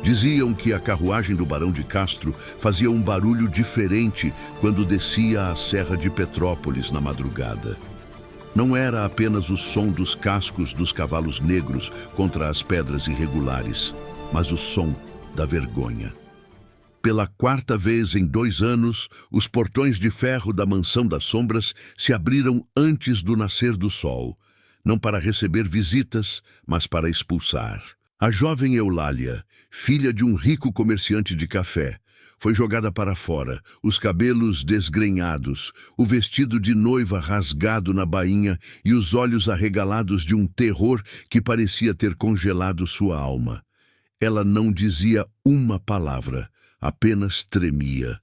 Diziam que a carruagem do Barão de Castro fazia um barulho diferente quando descia a Serra de Petrópolis na madrugada. Não era apenas o som dos cascos dos cavalos negros contra as pedras irregulares, mas o som da vergonha. Pela quarta vez em 2 anos, os portões de ferro da Mansão das Sombras se abriram antes do nascer do sol, não para receber visitas, mas para expulsar. A jovem Eulália, filha de um rico comerciante de café, foi jogada para fora, os cabelos desgrenhados, o vestido de noiva rasgado na bainha e os olhos arregalados de um terror que parecia ter congelado sua alma. Ela não dizia uma palavra, apenas tremia.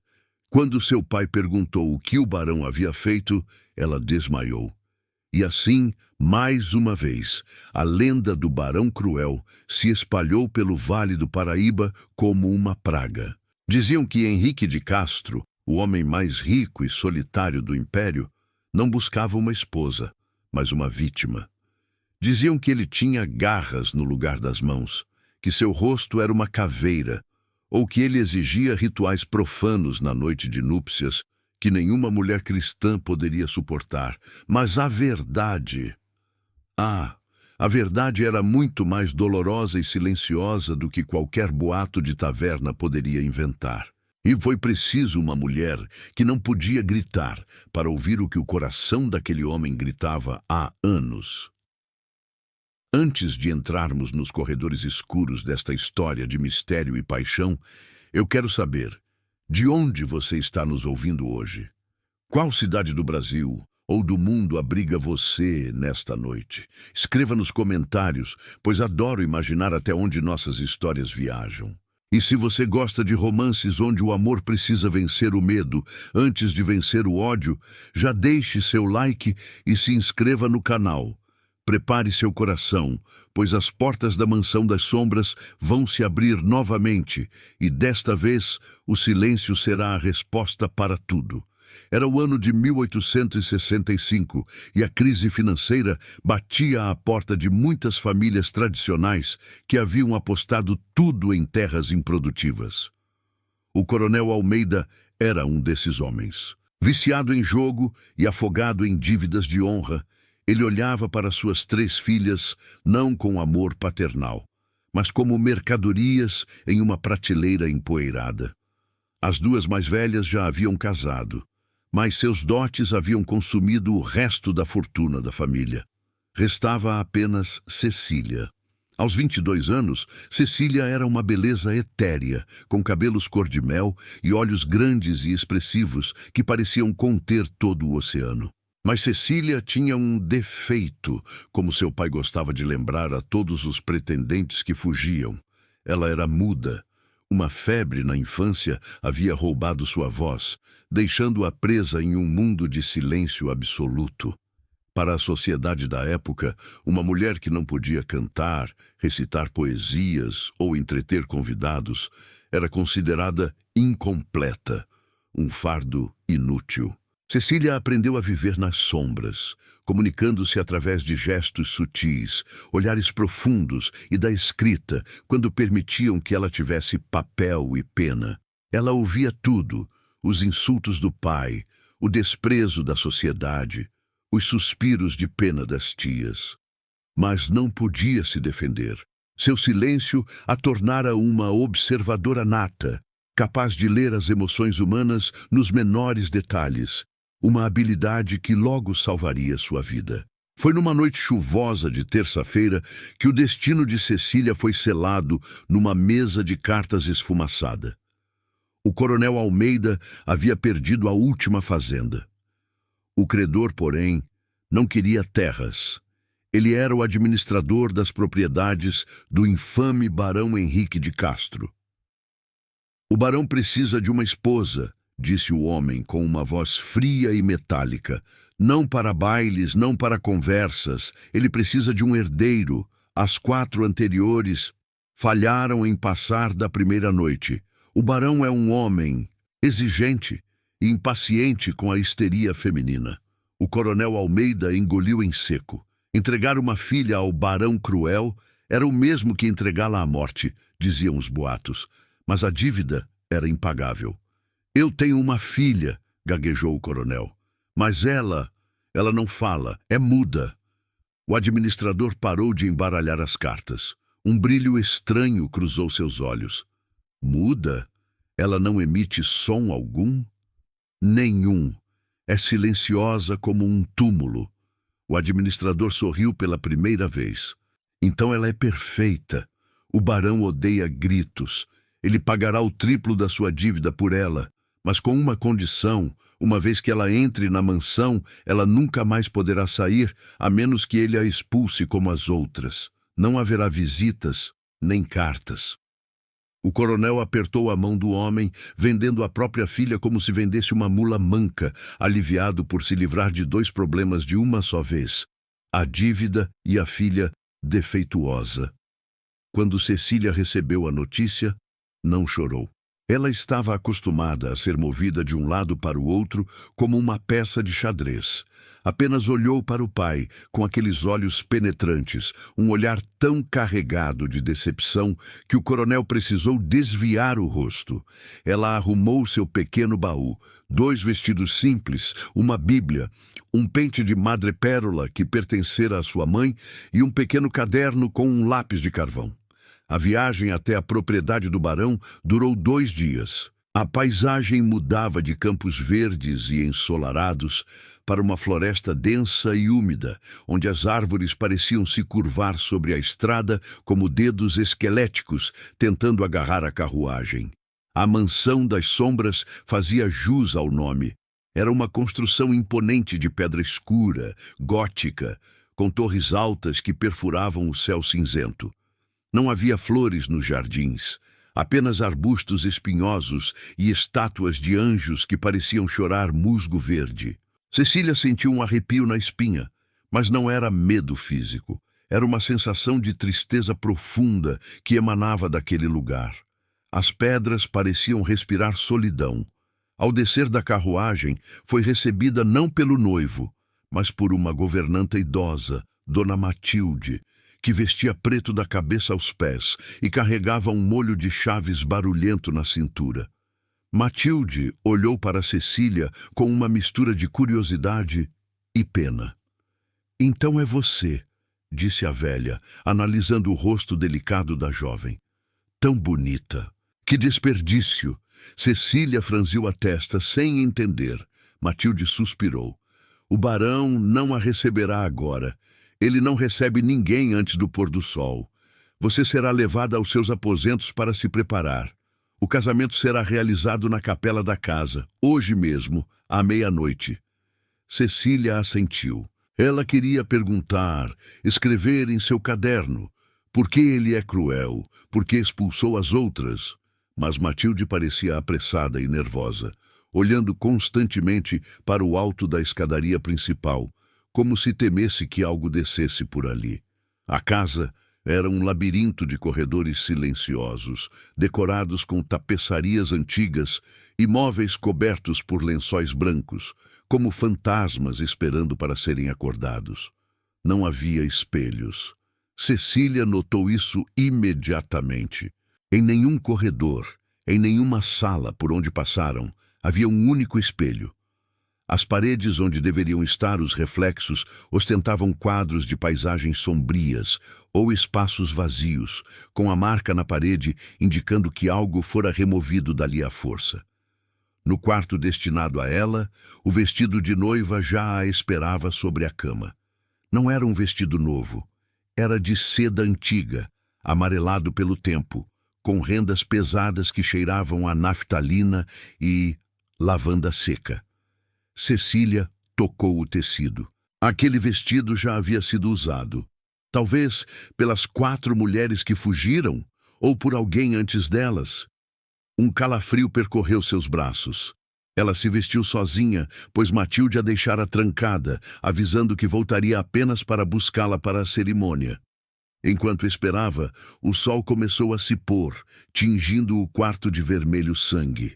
Quando seu pai perguntou o que o barão havia feito, ela desmaiou. E assim, mais uma vez, a lenda do Barão Cruel se espalhou pelo Vale do Paraíba como uma praga. Diziam que Henrique de Castro, o homem mais rico e solitário do império, não buscava uma esposa, mas uma vítima. Diziam que ele tinha garras no lugar das mãos, que seu rosto era uma caveira, ou que ele exigia rituais profanos na noite de núpcias que nenhuma mulher cristã poderia suportar. Mas a verdade... a verdade era muito mais dolorosa e silenciosa do que qualquer boato de taverna poderia inventar. E foi preciso uma mulher que não podia gritar para ouvir o que o coração daquele homem gritava há anos. Antes de entrarmos nos corredores escuros desta história de mistério e paixão, eu quero saber, de onde você está nos ouvindo hoje? Qual cidade do Brasil ou do mundo abriga você nesta noite? Escreva nos comentários, pois adoro imaginar até onde nossas histórias viajam. E se você gosta de romances onde o amor precisa vencer o medo antes de vencer o ódio, já deixe seu like e se inscreva no canal. Prepare seu coração, pois as portas da Mansão das Sombras vão se abrir novamente, e desta vez o silêncio será a resposta para tudo. Era o ano de 1865 e a crise financeira batia à porta de muitas famílias tradicionais que haviam apostado tudo em terras improdutivas. O coronel Almeida era um desses homens. Viciado em jogo e afogado em dívidas de honra, ele olhava para suas 3 filhas não com amor paternal, mas como mercadorias em uma prateleira empoeirada. As 2 mais velhas já haviam casado, mas seus dotes haviam consumido o resto da fortuna da família. Restava apenas Cecília. Aos 22 anos, Cecília era uma beleza etérea, com cabelos cor-de-mel e olhos grandes e expressivos que pareciam conter todo o oceano. Mas Cecília tinha um defeito, como seu pai gostava de lembrar a todos os pretendentes que fugiam. Ela era muda. Uma febre na infância havia roubado sua voz, deixando-a presa em um mundo de silêncio absoluto. Para a sociedade da época, uma mulher que não podia cantar, recitar poesias ou entreter convidados era considerada incompleta, um fardo inútil. Cecília aprendeu a viver nas sombras, comunicando-se através de gestos sutis, olhares profundos e da escrita, quando permitiam que ela tivesse papel e pena. Ela ouvia tudo, os insultos do pai, o desprezo da sociedade, os suspiros de pena das tias. Mas não podia se defender. Seu silêncio a tornara uma observadora nata, capaz de ler as emoções humanas nos menores detalhes, uma habilidade que logo salvaria sua vida. Foi numa noite chuvosa de terça-feira que o destino de Cecília foi selado numa mesa de cartas esfumaçada. O coronel Almeida havia perdido a última fazenda. O credor, porém, não queria terras. Ele era o administrador das propriedades do infame Barão Henrique de Castro. O barão precisa de uma esposa, disse o homem com uma voz fria e metálica. Não para bailes, não para conversas. Ele precisa de um herdeiro. As 4 anteriores falharam em passar da primeira noite. O barão é um homem exigente e impaciente com a histeria feminina. O coronel Almeida engoliu em seco. Entregar uma filha ao Barão Cruel era o mesmo que entregá-la à morte, diziam os boatos, mas a dívida era impagável. Eu tenho uma filha, gaguejou o coronel. Mas ela não fala, é muda. O administrador parou de embaralhar as cartas. Um brilho estranho cruzou seus olhos. Muda? Ela não emite som algum? Nenhum. É silenciosa como um túmulo. O administrador sorriu pela primeira vez. Então ela é perfeita. O barão odeia gritos. Ele pagará o triplo da sua dívida por ela, mas com uma condição: uma vez que ela entre na mansão, ela nunca mais poderá sair, a menos que ele a expulse como as outras. Não haverá visitas, nem cartas. O coronel apertou a mão do homem, vendendo a própria filha como se vendesse uma mula manca, aliviado por se livrar de 2 problemas de uma só vez: a dívida e a filha defeituosa. Quando Cecília recebeu a notícia, não chorou. Ela estava acostumada a ser movida de um lado para o outro como uma peça de xadrez. Apenas olhou para o pai, com aqueles olhos penetrantes, um olhar tão carregado de decepção que o coronel precisou desviar o rosto. Ela arrumou seu pequeno baú, 2 vestidos simples, uma bíblia, um pente de madrepérola que pertencera à sua mãe e um pequeno caderno com um lápis de carvão. A viagem até a propriedade do barão durou 2 dias. A paisagem mudava de campos verdes e ensolarados para uma floresta densa e úmida, onde as árvores pareciam se curvar sobre a estrada como dedos esqueléticos tentando agarrar a carruagem. A Mansão das Sombras fazia jus ao nome. Era uma construção imponente de pedra escura, gótica, com torres altas que perfuravam o céu cinzento. Não havia flores nos jardins, apenas arbustos espinhosos e estátuas de anjos que pareciam chorar musgo verde. Cecília sentiu um arrepio na espinha, mas não era medo físico. Era uma sensação de tristeza profunda que emanava daquele lugar. As pedras pareciam respirar solidão. Ao descer da carruagem, foi recebida não pelo noivo, mas por uma governanta idosa, Dona Matilde, que vestia preto da cabeça aos pés e carregava um molho de chaves barulhento na cintura. Matilde olhou para Cecília com uma mistura de curiosidade e pena. "Então é você", disse a velha, analisando o rosto delicado da jovem. "Tão bonita! Que desperdício!" Cecília franziu a testa sem entender. Matilde suspirou. "O barão não a receberá agora. Ele não recebe ninguém antes do pôr do sol. Você será levada aos seus aposentos para se preparar. O casamento será realizado na capela da casa, hoje mesmo, à meia-noite." Cecília assentiu. Ela queria perguntar, escrever em seu caderno, por que ele é cruel, por que expulsou as outras. Mas Matilde parecia apressada e nervosa, olhando constantemente para o alto da escadaria principal, como se temesse que algo descesse por ali. A casa era um labirinto de corredores silenciosos, decorados com tapeçarias antigas e móveis cobertos por lençóis brancos, como fantasmas esperando para serem acordados. Não havia espelhos. Cecília notou isso imediatamente. Em nenhum corredor, em nenhuma sala por onde passaram, havia um único espelho. As paredes onde deveriam estar os reflexos ostentavam quadros de paisagens sombrias ou espaços vazios, com a marca na parede indicando que algo fora removido dali à força. No quarto destinado a ela, o vestido de noiva já a esperava sobre a cama. Não era um vestido novo. Era de seda antiga, amarelado pelo tempo, com rendas pesadas que cheiravam a naftalina e lavanda seca. Cecília tocou o tecido. Aquele vestido já havia sido usado. Talvez pelas 4 mulheres que fugiram, ou por alguém antes delas. Um calafrio percorreu seus braços. Ela se vestiu sozinha, pois Matilde a deixara trancada, avisando que voltaria apenas para buscá-la para a cerimônia. Enquanto esperava, o sol começou a se pôr, tingindo o quarto de vermelho sangue.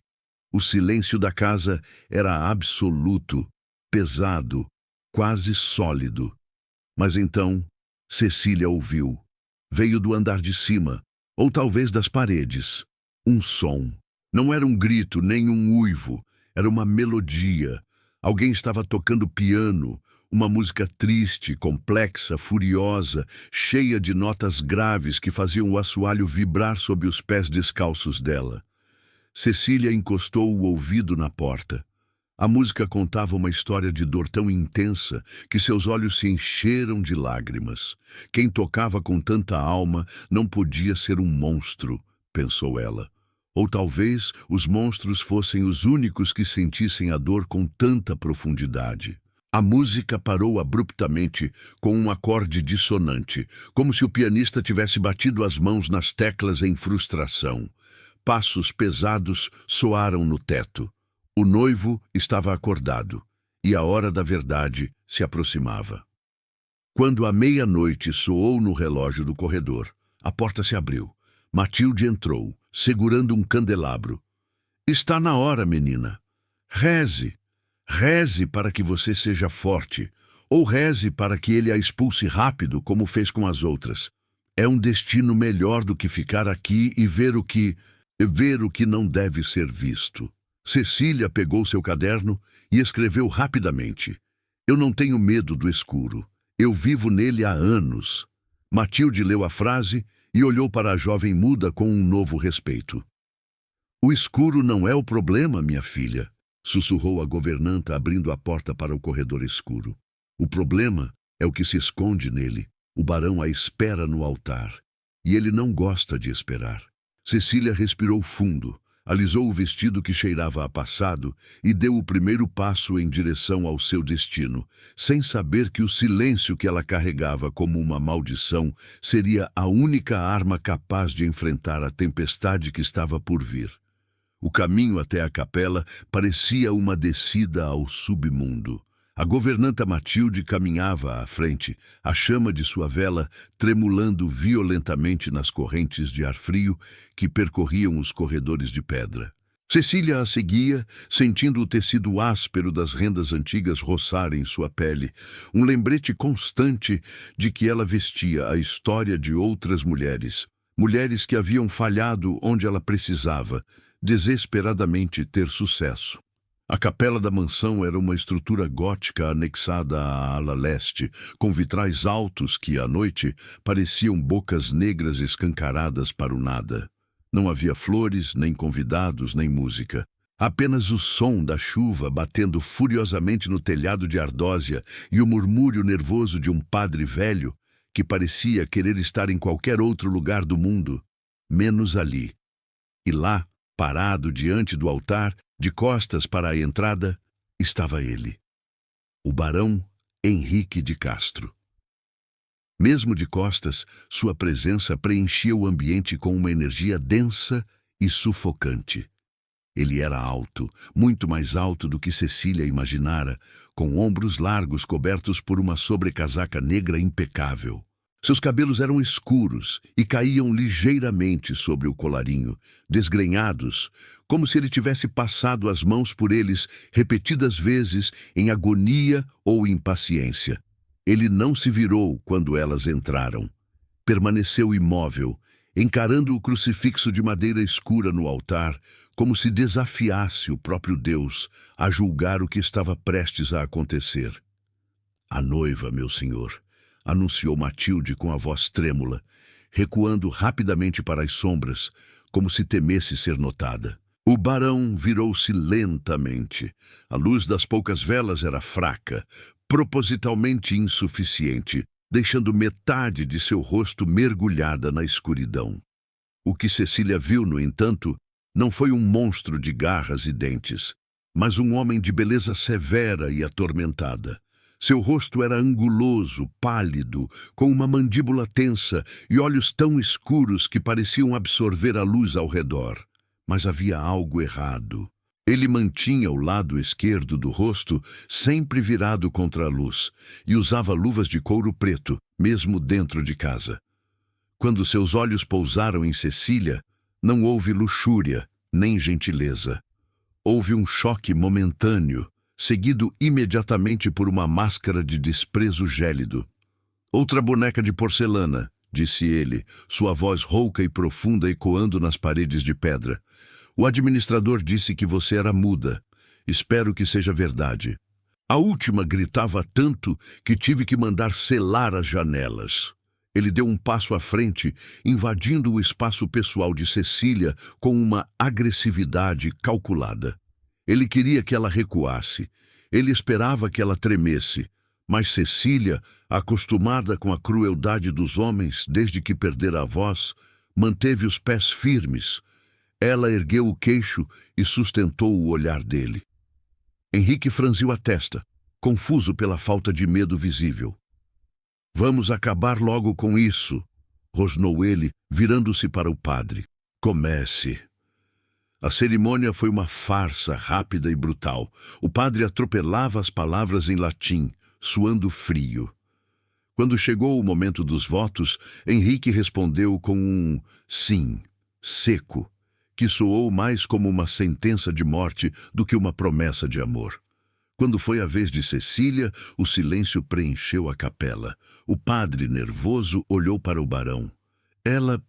O silêncio da casa era absoluto, pesado, quase sólido. Mas então, Cecília ouviu. Veio do andar de cima, Ou talvez das paredes. Um som. Não era um grito, nem um uivo. Era uma melodia. Alguém estava tocando piano, uma música triste, complexa, furiosa, cheia de notas graves que faziam o assoalho vibrar sob os pés descalços dela. Cecília encostou o ouvido na porta. A música contava uma história de dor tão intensa que seus olhos se encheram de lágrimas. Quem tocava com tanta alma não podia ser um monstro, pensou ela. Ou talvez os monstros fossem os únicos que sentissem a dor com tanta profundidade. A música parou abruptamente com um acorde dissonante, como se o pianista tivesse batido as mãos nas teclas em frustração. Passos pesados soaram no teto. O noivo estava acordado, e a hora da verdade se aproximava. Quando a meia-noite soou no relógio do corredor, a porta se abriu. Matilde entrou, segurando um candelabro. Está na hora, menina. Reze. Reze para que você seja forte, ou reze para que ele a expulse rápido, como fez com as outras. É um destino melhor do que ficar aqui e ver o que não deve ser visto. Cecília pegou seu caderno e escreveu rapidamente. Eu não tenho medo do escuro. Eu vivo nele há anos. Matilde leu a frase e olhou para a jovem muda com um novo respeito. O escuro não é o problema, minha filha, sussurrou a governanta, abrindo a porta para o corredor escuro. O problema é o que se esconde nele. O barão a espera no altar. E ele não gosta de esperar. Cecília respirou fundo, alisou o vestido que cheirava a passado e deu o primeiro passo em direção ao seu destino, sem saber que o silêncio que ela carregava como uma maldição seria a única arma capaz de enfrentar a tempestade que estava por vir. O caminho até a capela parecia uma descida ao submundo. A governanta Matilde caminhava à frente, a chama de sua vela tremulando violentamente nas correntes de ar frio que percorriam os corredores de pedra. Cecília a seguia, sentindo o tecido áspero das rendas antigas roçar em sua pele, um lembrete constante de que ela vestia a história de outras mulheres, mulheres que haviam falhado onde ela precisava, desesperadamente ter sucesso. A capela da mansão era uma estrutura gótica anexada à ala leste, com vitrais altos que, à noite, pareciam bocas negras escancaradas para o nada. Não havia flores, nem convidados, nem música. Apenas o som da chuva batendo furiosamente no telhado de ardósia e o murmúrio nervoso de um padre velho que parecia querer estar em qualquer outro lugar do mundo, menos ali. E lá, parado diante do altar, de costas para a entrada, estava ele, o barão Henrique de Castro. Mesmo de costas, sua presença preenchia o ambiente com uma energia densa e sufocante. Ele era alto, muito mais alto do que Cecília imaginara, com ombros largos cobertos por uma sobrecasaca negra impecável. Seus cabelos eram escuros e caíam ligeiramente sobre o colarinho, desgrenhados, como se ele tivesse passado as mãos por eles repetidas vezes em agonia ou impaciência. Ele não se virou quando elas entraram. Permaneceu imóvel, encarando o crucifixo de madeira escura no altar, como se desafiasse o próprio Deus a julgar o que estava prestes a acontecer. A noiva, meu senhor, anunciou Matilde com a voz trêmula, recuando rapidamente para as sombras, como se temesse ser notada. O barão virou-se lentamente. A luz das poucas velas era fraca, propositalmente insuficiente, deixando metade de seu rosto mergulhada na escuridão. O que Cecília viu, no entanto, não foi um monstro de garras e dentes, mas um homem de beleza severa e atormentada. Seu rosto era anguloso, pálido, com uma mandíbula tensa e olhos tão escuros que pareciam absorver a luz ao redor. Mas havia algo errado. Ele mantinha o lado esquerdo do rosto sempre virado contra a luz e usava luvas de couro preto, mesmo dentro de casa. Quando seus olhos pousaram em Cecília, não houve luxúria, nem gentileza. Houve um choque momentâneo, seguido imediatamente por uma máscara de desprezo gélido. Outra boneca de porcelana, disse ele, sua voz rouca e profunda ecoando nas paredes de pedra. O administrador disse que você era muda. Espero que seja verdade. A última gritava tanto que tive que mandar selar as janelas. Ele deu um passo à frente, invadindo o espaço pessoal de Cecília com uma agressividade calculada. Ele queria que ela recuasse. Ele esperava que ela tremesse. Mas Cecília, acostumada com a crueldade dos homens desde que perdera a voz, manteve os pés firmes. Ela ergueu o queixo e sustentou o olhar dele. Henrique franziu a testa, confuso pela falta de medo visível. Vamos acabar logo com isso, rosnou ele, virando-se para o padre. Comece. A cerimônia foi uma farsa rápida e brutal. O padre atropelava as palavras em latim, suando frio. Quando chegou o momento dos votos, Henrique respondeu com um sim, seco, que soou mais como uma sentença de morte do que uma promessa de amor. Quando foi a vez de Cecília, o silêncio preencheu a capela. O padre, nervoso, olhou para o barão. Ela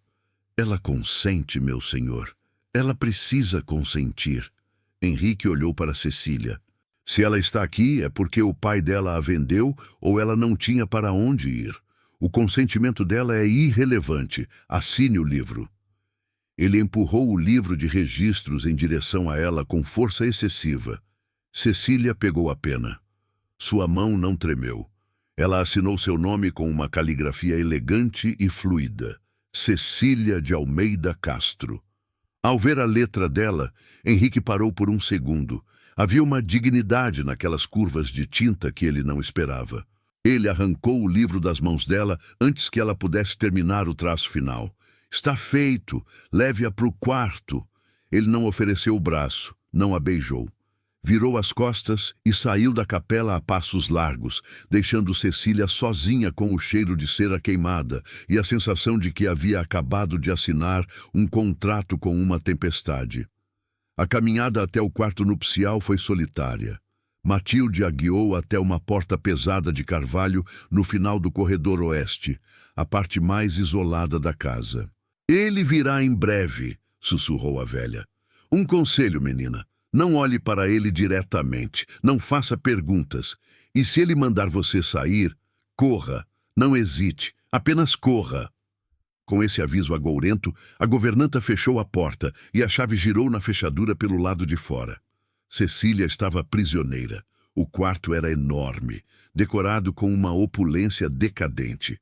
consente, meu senhor. Ela precisa consentir. Henrique olhou para Cecília. Se ela está aqui, é porque o pai dela a vendeu ou ela não tinha para onde ir. O consentimento dela é irrelevante. Assine o livro. Ele empurrou o livro de registros em direção a ela com força excessiva. Cecília pegou a pena. Sua mão não tremeu. Ela assinou seu nome com uma caligrafia elegante e fluida. Cecília de Almeida Castro. Ao ver a letra dela, Henrique parou por um segundo. Havia uma dignidade naquelas curvas de tinta que ele não esperava. Ele arrancou o livro das mãos dela antes que ela pudesse terminar o traço final. Está feito, leve-a para o quarto. Ele não ofereceu o braço, não a beijou. Virou as costas e saiu da capela a passos largos, deixando Cecília sozinha com o cheiro de cera queimada e a sensação de que havia acabado de assinar um contrato com uma tempestade. A caminhada até o quarto nupcial foi solitária. Matilde a guiou até uma porta pesada de carvalho no final do corredor oeste, a parte mais isolada da casa. Ele virá em breve, sussurrou a velha. Um conselho, menina. Não olhe para ele diretamente, não faça perguntas. E se ele mandar você sair, corra, não hesite, apenas corra. Com esse aviso agourento, a governanta fechou a porta e a chave girou na fechadura pelo lado de fora. Cecília estava prisioneira. O quarto era enorme, decorado com uma opulência decadente.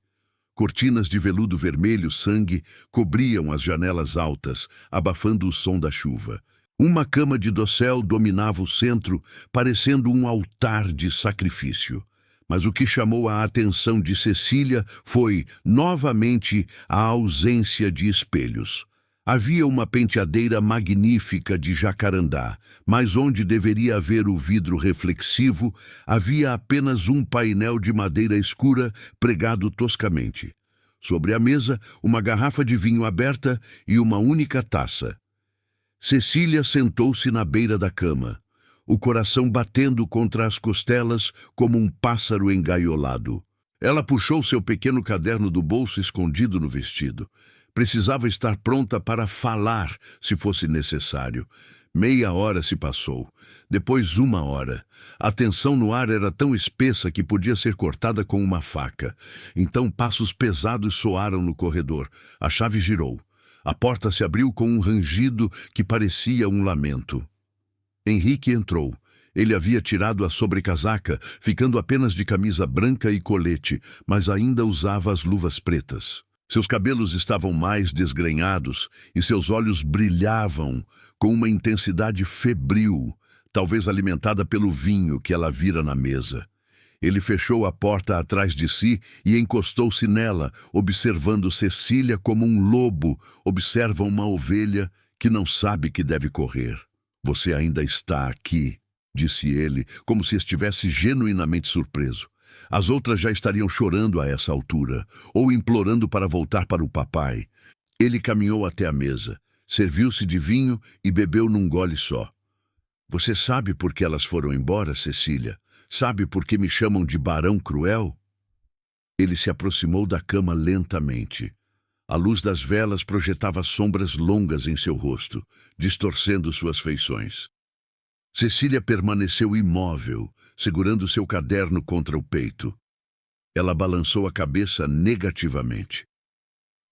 Cortinas de veludo vermelho sangue cobriam as janelas altas, abafando o som da chuva. Uma cama de dossel dominava o centro, parecendo um altar de sacrifício. Mas o que chamou a atenção de Cecília foi, novamente, a ausência de espelhos. Havia uma penteadeira magnífica de jacarandá, mas onde deveria haver o vidro reflexivo, havia apenas um painel de madeira escura pregado toscamente. Sobre a mesa, uma garrafa de vinho aberta e uma única taça. Cecília sentou-se na beira da cama, o coração batendo contra as costelas como um pássaro engaiolado. Ela puxou seu pequeno caderno do bolso escondido no vestido. Precisava estar pronta para falar, se fosse necessário. Meia hora se passou, depois 1 hora. A tensão no ar era tão espessa que podia ser cortada com uma faca. Então passos pesados soaram no corredor. A chave girou. A porta se abriu com um rangido que parecia um lamento. Henrique entrou. Ele havia tirado a sobrecasaca, ficando apenas de camisa branca e colete, mas ainda usava as luvas pretas. Seus cabelos estavam mais desgrenhados e seus olhos brilhavam com uma intensidade febril, talvez alimentada pelo vinho que ela vira na mesa. Ele fechou a porta atrás de si e encostou-se nela, observando Cecília como um lobo observa uma ovelha que não sabe que deve correr. Você ainda está aqui, disse ele, como se estivesse genuinamente surpreso. As outras já estariam chorando a essa altura, ou implorando para voltar para o papai. Ele caminhou até a mesa, serviu-se de vinho e bebeu num gole só. Você sabe por que elas foram embora, Cecília? Sabe por que me chamam de Barão Cruel? Ele se aproximou da cama lentamente. A luz das velas projetava sombras longas em seu rosto, distorcendo suas feições. Cecília permaneceu imóvel, segurando seu caderno contra o peito. Ela balançou a cabeça negativamente.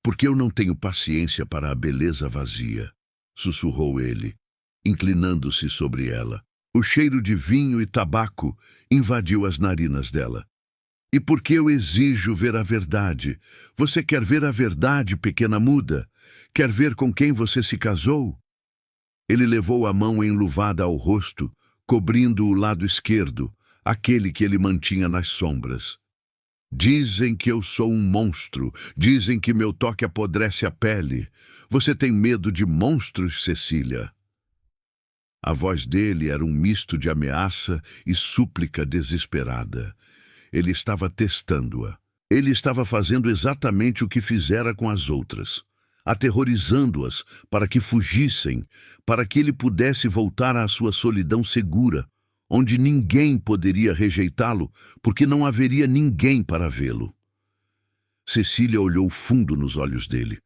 "Porque eu não tenho paciência para a beleza vazia", sussurrou ele, inclinando-se sobre ela. O cheiro de vinho e tabaco invadiu as narinas dela. "E porque eu exijo ver a verdade? Você quer ver a verdade, pequena muda? Quer ver com quem você se casou?" Ele levou a mão enluvada ao rosto, cobrindo o lado esquerdo, aquele que ele mantinha nas sombras. "Dizem que eu sou um monstro. Dizem que meu toque apodrece a pele. Você tem medo de monstros, Cecília?" A voz dele era um misto de ameaça e súplica desesperada. Ele estava testando-a. Ele estava fazendo exatamente o que fizera com as outras, aterrorizando-as para que fugissem, para que ele pudesse voltar à sua solidão segura, onde ninguém poderia rejeitá-lo, porque não haveria ninguém para vê-lo. Cecília olhou fundo nos olhos dele.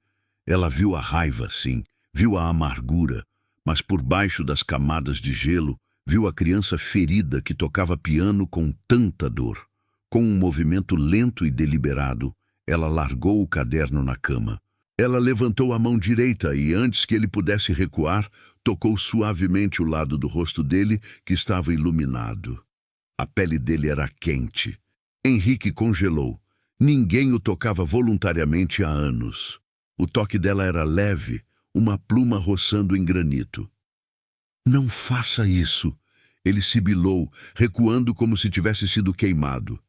Ela viu a raiva, sim, viu a amargura, mas por baixo das camadas de gelo, viu a criança ferida que tocava piano com tanta dor. Com um movimento lento e deliberado, ela largou o caderno na cama. Ela levantou a mão direita e, antes que ele pudesse recuar, tocou suavemente o lado do rosto dele, que estava iluminado. A pele dele era quente. Henrique congelou. Ninguém o tocava voluntariamente há anos. O toque dela era leve, uma pluma roçando em granito. "Não faça isso", ele sibilou, recuando como se tivesse sido queimado.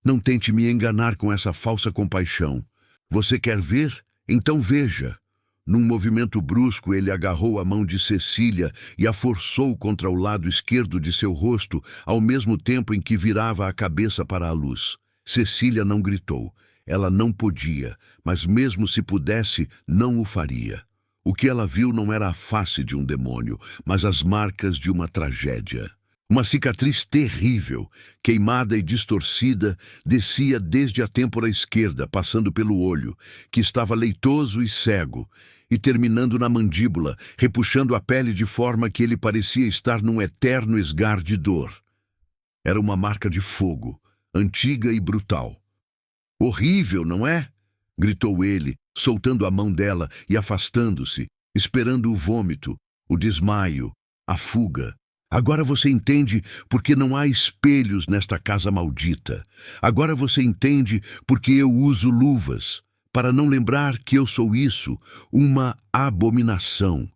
"Não tente me enganar com essa falsa compaixão. Você quer ver? Então veja." Num movimento brusco, ele agarrou a mão de Cecília e a forçou contra o lado esquerdo de seu rosto, ao mesmo tempo em que virava a cabeça para a luz. Cecília não gritou. Ela não podia, mas mesmo se pudesse, não o faria. O que ela viu não era a face de um demônio, mas as marcas de uma tragédia. Uma cicatriz terrível, queimada e distorcida, descia desde a têmpora esquerda, passando pelo olho, que estava leitoso e cego, e terminando na mandíbula, repuxando a pele de forma que ele parecia estar num eterno esgar de dor. Era uma marca de fogo, antiga e brutal. "Horrível, não é?" gritou ele, soltando a mão dela e afastando-se, esperando o vômito, o desmaio, a fuga. "Agora você entende porque não há espelhos nesta casa maldita. Agora você entende porque eu uso luvas, para não lembrar que eu sou isso, uma abominação."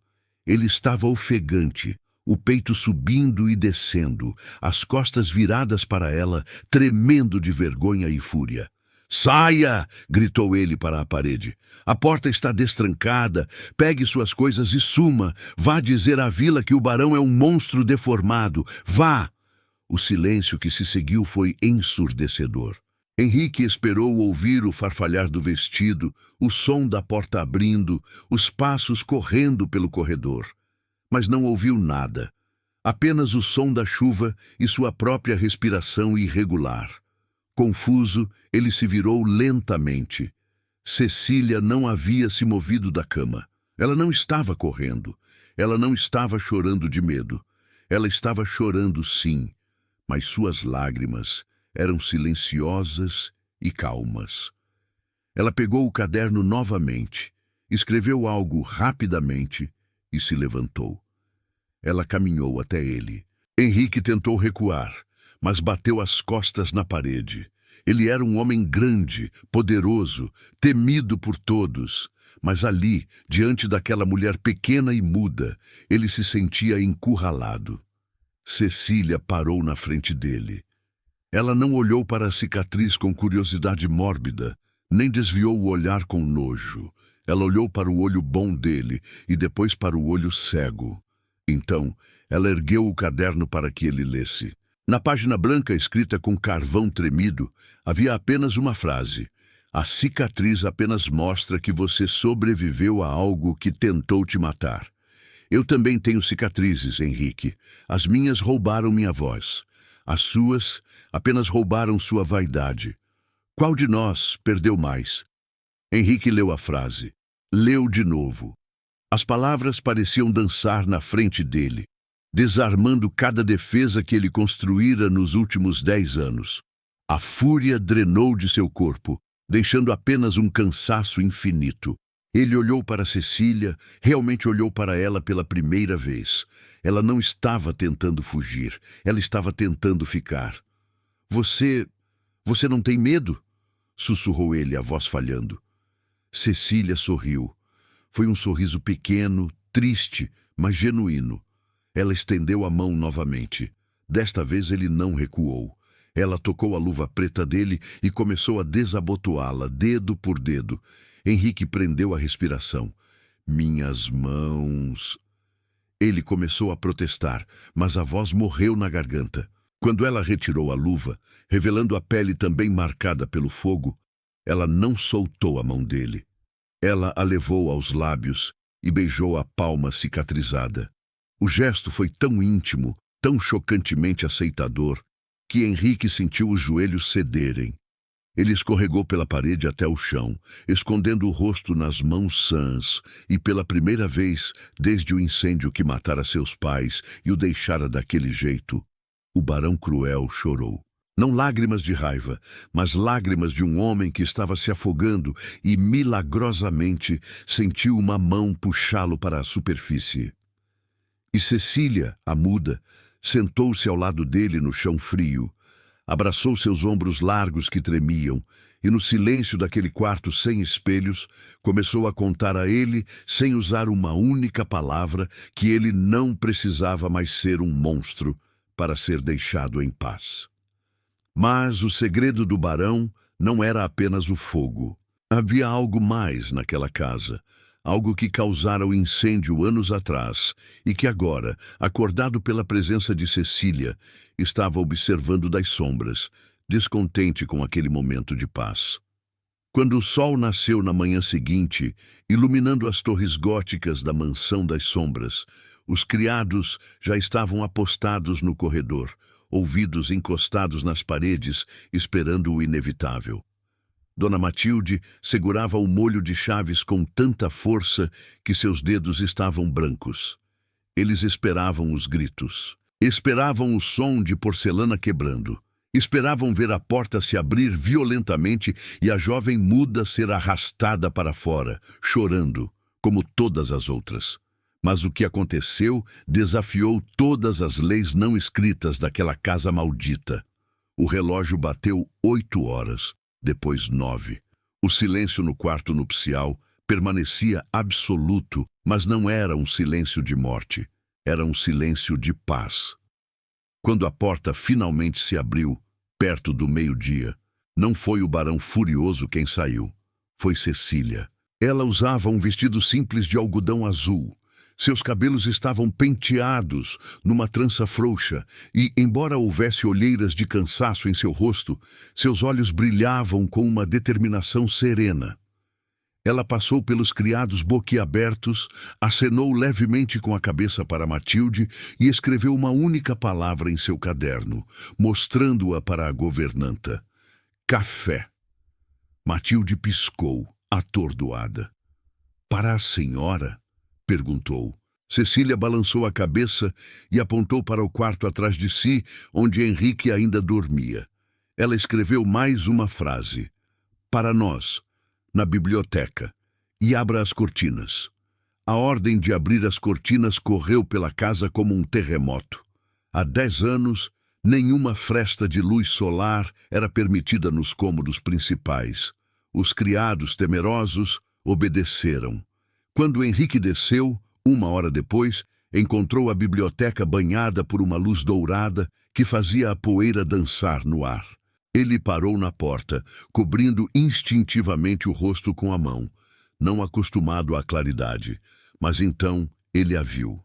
Ele estava ofegante, o peito subindo e descendo, as costas viradas para ela, tremendo de vergonha e fúria. "Saia!" gritou ele para a parede. "A porta está destrancada. Pegue suas coisas e suma. Vá dizer à vila que o barão é um monstro deformado. Vá!" O silêncio que se seguiu foi ensurdecedor. Henrique esperou ouvir o farfalhar do vestido, o som da porta abrindo, os passos correndo pelo corredor. Mas não ouviu nada. Apenas o som da chuva e sua própria respiração irregular. Confuso, ele se virou lentamente. Cecília não havia se movido da cama. Ela não estava correndo. Ela não estava chorando de medo. Ela estava chorando, sim, mas suas lágrimas eram silenciosas e calmas. Ela pegou o caderno novamente, escreveu algo rapidamente e se levantou. Ela caminhou até ele. Henrique tentou recuar, mas bateu as costas na parede. Ele era um homem grande, poderoso, temido por todos. Mas ali, diante daquela mulher pequena e muda, ele se sentia encurralado. Cecília parou na frente dele. Ela não olhou para a cicatriz com curiosidade mórbida, nem desviou o olhar com nojo. Ela olhou para o olho bom dele e depois para o olho cego. Então, ela ergueu o caderno para que ele lesse. Na página branca, escrita com carvão tremido, havia apenas uma frase: "A cicatriz apenas mostra que você sobreviveu a algo que tentou te matar. Eu também tenho cicatrizes, Henrique. As minhas roubaram minha voz. As suas apenas roubaram sua vaidade. Qual de nós perdeu mais? Henrique leu a frase. Leu de novo. As palavras pareciam dançar na frente dele, desarmando cada defesa que ele construíra nos últimos 10 anos. A fúria drenou de seu corpo, deixando apenas um cansaço infinito. Ele olhou para Cecília, realmente olhou para ela pela primeira vez. Ela não estava tentando fugir, ela estava tentando ficar. Você não tem medo? Sussurrou ele, a voz falhando. Cecília sorriu. Foi um sorriso pequeno, triste, mas genuíno. Ela estendeu a mão novamente. Desta vez ele não recuou. Ela tocou a luva preta dele e começou a desabotoá-la, dedo por dedo. Henrique prendeu a respiração. Minhas mãos... Ele começou a protestar, mas a voz morreu na garganta. Quando ela retirou a luva, revelando a pele também marcada pelo fogo, ela não soltou a mão dele. Ela a levou aos lábios e beijou a palma cicatrizada. O gesto foi tão íntimo, tão chocantemente aceitador, que Henrique sentiu os joelhos cederem. Ele escorregou pela parede até o chão, escondendo o rosto nas mãos sãs, e pela primeira vez, desde o incêndio que matara seus pais e o deixara daquele jeito, o Barão Cruel chorou. Não lágrimas de raiva, mas lágrimas de um homem que estava se afogando e, milagrosamente, sentiu uma mão puxá-lo para a superfície. E Cecília, a muda, sentou-se ao lado dele no chão frio, abraçou seus ombros largos que tremiam e, no silêncio daquele quarto sem espelhos, começou a contar a ele, sem usar uma única palavra, que ele não precisava mais ser um monstro para ser deixado em paz. Mas o segredo do barão não era apenas o fogo. Havia algo mais naquela casa, algo que causara o incêndio anos atrás e que agora, acordado pela presença de Cecília, estava observando das sombras, descontente com aquele momento de paz. Quando o sol nasceu na manhã seguinte, iluminando as torres góticas da Mansão das Sombras, os criados já estavam apostados no corredor, ouvidos encostados nas paredes, esperando o inevitável. Dona Matilde segurava o molho de chaves com tanta força que seus dedos estavam brancos. Eles esperavam os gritos. Esperavam o som de porcelana quebrando. Esperavam ver a porta se abrir violentamente e a jovem muda ser arrastada para fora, chorando, como todas as outras. Mas o que aconteceu desafiou todas as leis não escritas daquela casa maldita. O relógio bateu 8 horas, depois 9. O silêncio no quarto nupcial permanecia absoluto, mas não era um silêncio de morte, era um silêncio de paz. Quando a porta finalmente se abriu, perto do meio-dia, não foi o barão furioso quem saiu, foi Cecília. Ela usava um vestido simples de algodão azul. Seus cabelos estavam penteados numa trança frouxa e, embora houvesse olheiras de cansaço em seu rosto, seus olhos brilhavam com uma determinação serena. Ela passou pelos criados boquiabertos, acenou levemente com a cabeça para Matilde e escreveu uma única palavra em seu caderno, mostrando-a para a governanta. Café. Matilde piscou, atordoada. Para a senhora? Perguntou. Cecília balançou a cabeça e apontou para o quarto atrás de si, onde Henrique ainda dormia. Ela escreveu mais uma frase. Para nós, na biblioteca, e abra as cortinas. A ordem de abrir as cortinas correu pela casa como um terremoto. Há 10 anos, nenhuma fresta de luz solar era permitida nos cômodos principais. Os criados, temerosos, obedeceram. Quando Henrique desceu, 1 hora depois, encontrou a biblioteca banhada por uma luz dourada que fazia a poeira dançar no ar. Ele parou na porta, cobrindo instintivamente o rosto com a mão, não acostumado à claridade, mas então ele a viu.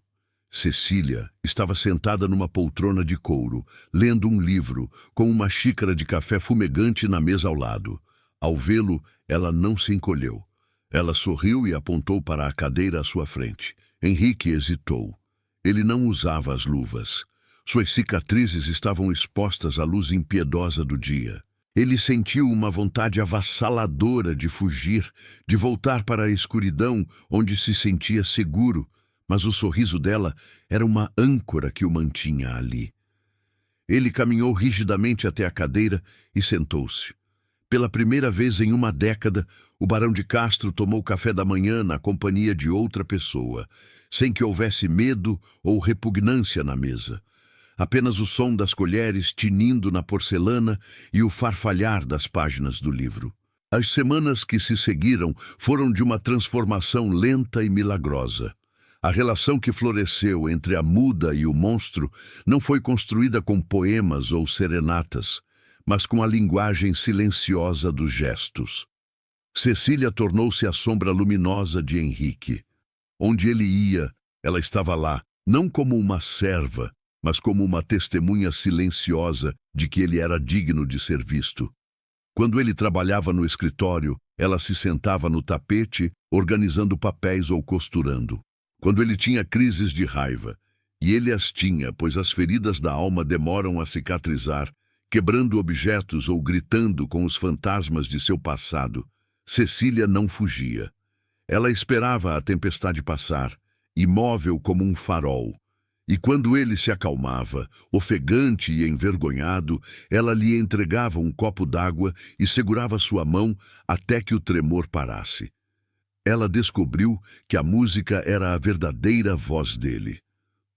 Cecília estava sentada numa poltrona de couro, lendo um livro, com uma xícara de café fumegante na mesa ao lado. Ao vê-lo, ela não se encolheu. Ela sorriu e apontou para a cadeira à sua frente. Henrique hesitou. Ele não usava as luvas. Suas cicatrizes estavam expostas à luz impiedosa do dia. Ele sentiu uma vontade avassaladora de fugir, de voltar para a escuridão onde se sentia seguro, mas o sorriso dela era uma âncora que o mantinha ali. Ele caminhou rigidamente até a cadeira e sentou-se. Pela primeira vez em uma década, o Barão de Castro tomou café da manhã na companhia de outra pessoa, sem que houvesse medo ou repugnância na mesa. Apenas o som das colheres tinindo na porcelana e o farfalhar das páginas do livro. As semanas que se seguiram foram de uma transformação lenta e milagrosa. A relação que floresceu entre a muda e o monstro não foi construída com poemas ou serenatas, mas com a linguagem silenciosa dos gestos. Cecília tornou-se a sombra luminosa de Henrique. Onde ele ia, ela estava lá, não como uma serva, mas como uma testemunha silenciosa de que ele era digno de ser visto. Quando ele trabalhava no escritório, ela se sentava no tapete, organizando papéis ou costurando. Quando ele tinha crises de raiva, e ele as tinha, pois as feridas da alma demoram a cicatrizar, quebrando objetos ou gritando com os fantasmas de seu passado, Cecília não fugia. Ela esperava a tempestade passar, imóvel como um farol. E quando ele se acalmava, ofegante e envergonhado, ela lhe entregava um copo d'água e segurava sua mão até que o tremor parasse. Ela descobriu que a música era a verdadeira voz dele.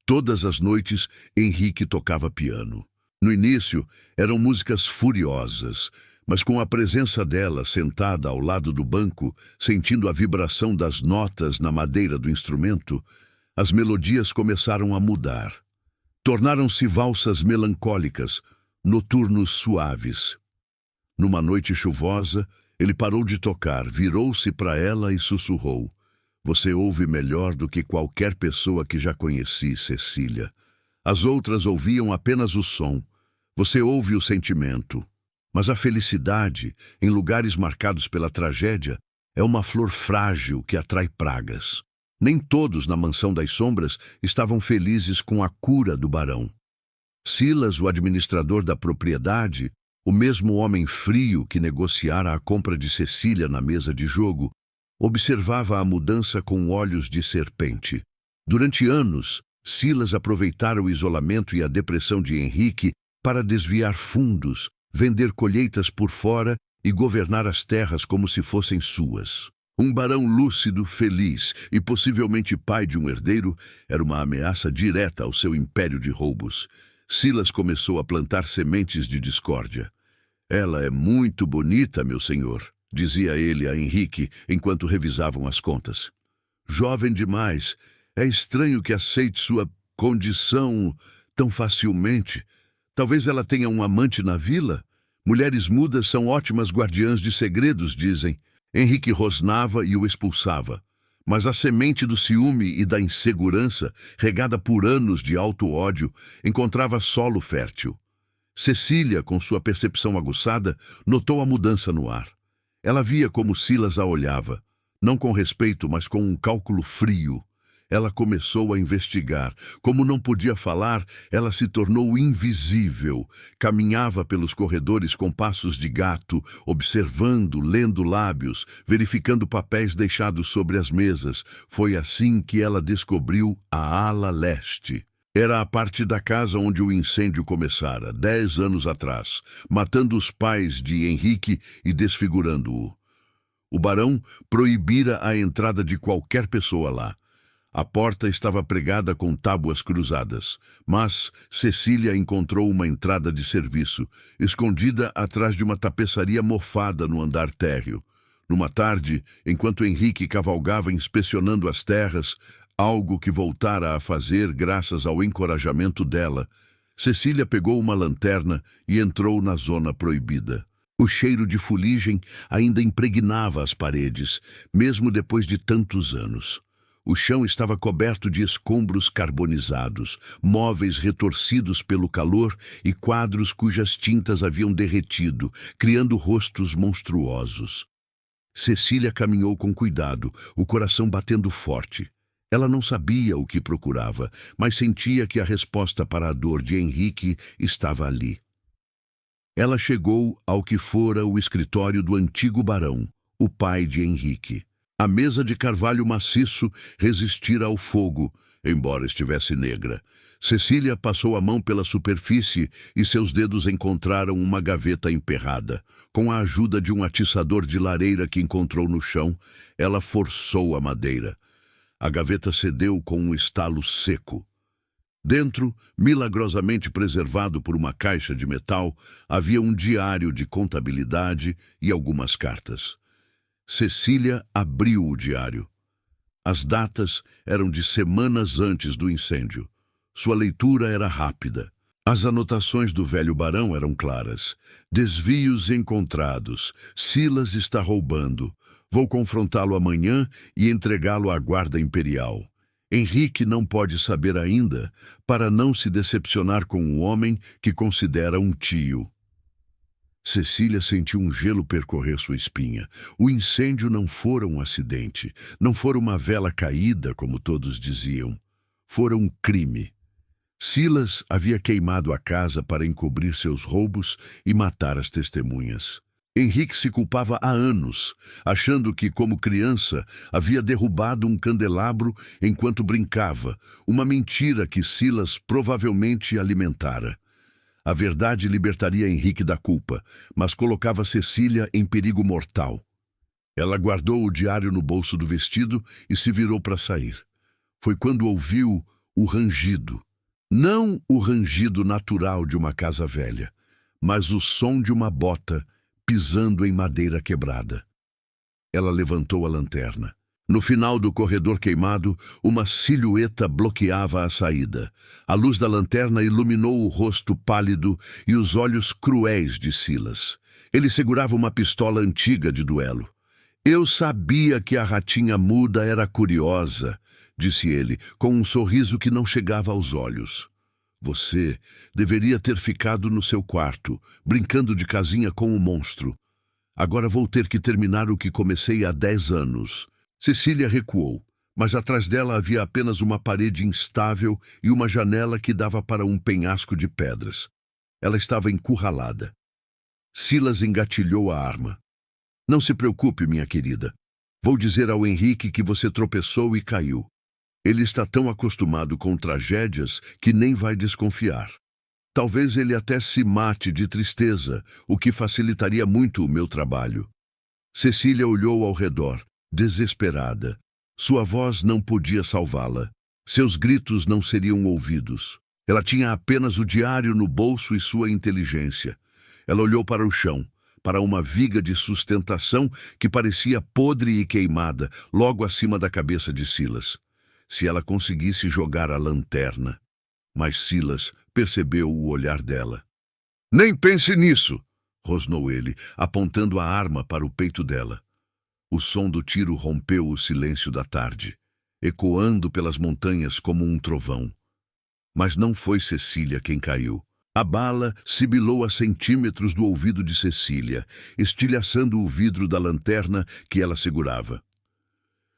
Todas as noites, Henrique tocava piano. No início, eram músicas furiosas, mas com a presença dela sentada ao lado do banco, sentindo a vibração das notas na madeira do instrumento, as melodias começaram a mudar. Tornaram-se valsas melancólicas, noturnos suaves. Numa noite chuvosa, ele parou de tocar, virou-se para ela e sussurrou: "Você ouve melhor do que qualquer pessoa que já conheci, Cecília. As outras ouviam apenas o som. Você ouve o sentimento. Mas a felicidade, em lugares marcados pela tragédia, é uma flor frágil que atrai pragas." Nem todos na Mansão das Sombras estavam felizes com a cura do barão. Silas, o administrador da propriedade, o mesmo homem frio que negociara a compra de Cecília na mesa de jogo, observava a mudança com olhos de serpente. Durante anos, Silas aproveitara o isolamento e a depressão de Henrique para desviar fundos, vender colheitas por fora e governar as terras como se fossem suas. Um barão lúcido, feliz e possivelmente pai de um herdeiro era uma ameaça direta ao seu império de roubos. Silas começou a plantar sementes de discórdia. "Ela é muito bonita, meu senhor", dizia ele a Henrique enquanto revisavam as contas. "Jovem demais, é estranho que aceite sua condição tão facilmente. Talvez ela tenha um amante na vila? Mulheres mudas são ótimas guardiãs de segredos, dizem." Henrique rosnava e o expulsava. Mas a semente do ciúme e da insegurança, regada por anos de alto ódio, encontrava solo fértil. Cecília, com sua percepção aguçada, notou a mudança no ar. Ela via como Silas a olhava, não com respeito, mas com um cálculo frio. Ela começou a investigar. Como não podia falar, ela se tornou invisível. Caminhava pelos corredores com passos de gato, observando, lendo lábios, verificando papéis deixados sobre as mesas. Foi assim que ela descobriu a ala leste. Era a parte da casa onde o incêndio começara, 10 anos atrás, matando os pais de Henrique e desfigurando-o. O barão proibira a entrada de qualquer pessoa lá. A porta estava pregada com tábuas cruzadas, mas Cecília encontrou uma entrada de serviço, escondida atrás de uma tapeçaria mofada no andar térreo. Numa tarde, enquanto Henrique cavalgava inspecionando as terras, algo que voltara a fazer graças ao encorajamento dela, Cecília pegou uma lanterna e entrou na zona proibida. O cheiro de fuligem ainda impregnava as paredes, mesmo depois de tantos anos. O chão estava coberto de escombros carbonizados, móveis retorcidos pelo calor e quadros cujas tintas haviam derretido, criando rostos monstruosos. Cecília caminhou com cuidado, o coração batendo forte. Ela não sabia o que procurava, mas sentia que a resposta para a dor de Henrique estava ali. Ela chegou ao que fora o escritório do antigo barão, o pai de Henrique. A mesa de carvalho maciço resistira ao fogo, embora estivesse negra. Cecília passou a mão pela superfície e seus dedos encontraram uma gaveta emperrada. Com a ajuda de um atiçador de lareira que encontrou no chão, ela forçou a madeira. A gaveta cedeu com um estalo seco. Dentro, milagrosamente preservado por uma caixa de metal, havia um diário de contabilidade e algumas cartas. Cecília abriu o diário. As datas eram de semanas antes do incêndio. Sua leitura era rápida. As anotações do velho barão eram claras. Desvios encontrados. Silas está roubando. Vou confrontá-lo amanhã e entregá-lo à guarda imperial. Henrique não pode saber ainda, para não se decepcionar com um homem que considera um tio. Cecília sentiu um gelo percorrer sua espinha. O incêndio não fora um acidente, não fora uma vela caída, como todos diziam. Fora um crime. Silas havia queimado a casa para encobrir seus roubos e matar as testemunhas. Henrique se culpava há anos, achando que, como criança, havia derrubado um candelabro enquanto brincava, uma mentira que Silas provavelmente alimentara. A verdade libertaria Henrique da culpa, mas colocava Cecília em perigo mortal. Ela guardou o diário no bolso do vestido e se virou para sair. Foi quando ouviu o rangido. Não o rangido natural de uma casa velha, mas o som de uma bota pisando em madeira quebrada. Ela levantou a lanterna. No final do corredor queimado, uma silhueta bloqueava a saída. A luz da lanterna iluminou o rosto pálido e os olhos cruéis de Silas. Ele segurava uma pistola antiga de duelo. Eu sabia que a ratinha muda era curiosa, disse ele, com um sorriso que não chegava aos olhos. Você deveria ter ficado no seu quarto, brincando de casinha com o monstro. Agora vou ter que terminar o que comecei há 10 anos. Cecília recuou, mas atrás dela havia apenas uma parede instável e uma janela que dava para um penhasco de pedras. Ela estava encurralada. Silas engatilhou a arma. Não se preocupe, minha querida. Vou dizer ao Henrique que você tropeçou e caiu. Ele está tão acostumado com tragédias que nem vai desconfiar. Talvez ele até se mate de tristeza, o que facilitaria muito o meu trabalho. Cecília olhou ao redor, desesperada. Sua voz não podia salvá-la. Seus gritos não seriam ouvidos. Ela tinha apenas o diário no bolso e sua inteligência. Ela olhou para o chão, para uma viga de sustentação que parecia podre e queimada, logo acima da cabeça de Silas. Se ela conseguisse jogar a lanterna. Mas Silas percebeu o olhar dela. Nem pense nisso, rosnou ele, apontando a arma para o peito dela. O som do tiro rompeu o silêncio da tarde, ecoando pelas montanhas como um trovão. Mas não foi Cecília quem caiu. A bala sibilou a centímetros do ouvido de Cecília, estilhaçando o vidro da lanterna que ela segurava.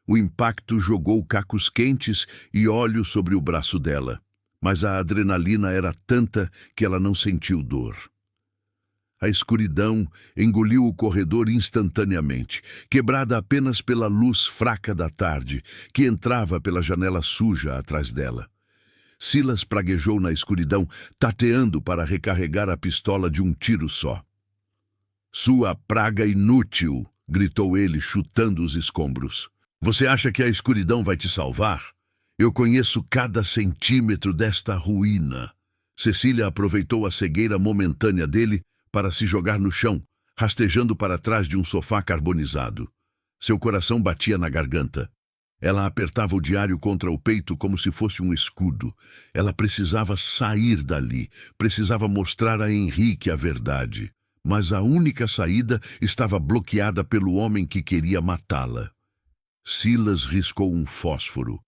O impacto jogou cacos quentes e óleo sobre o braço dela, mas a adrenalina era tanta que ela não sentiu dor. A escuridão engoliu o corredor instantaneamente, quebrada apenas pela luz fraca da tarde, que entrava pela janela suja atrás dela. Silas praguejou na escuridão, tateando para recarregar a pistola de um tiro só. Sua praga inútil, gritou ele, chutando os escombros. Você acha que a escuridão vai te salvar? Eu conheço cada centímetro desta ruína. Cecília aproveitou a cegueira momentânea dele para se jogar no chão, rastejando para trás de um sofá carbonizado. Seu coração batia na garganta. Ela apertava o diário contra o peito como se fosse um escudo. Ela precisava sair dali, precisava mostrar a Henrique a verdade. Mas a única saída estava bloqueada pelo homem que queria matá-la. Silas riscou um fósforo.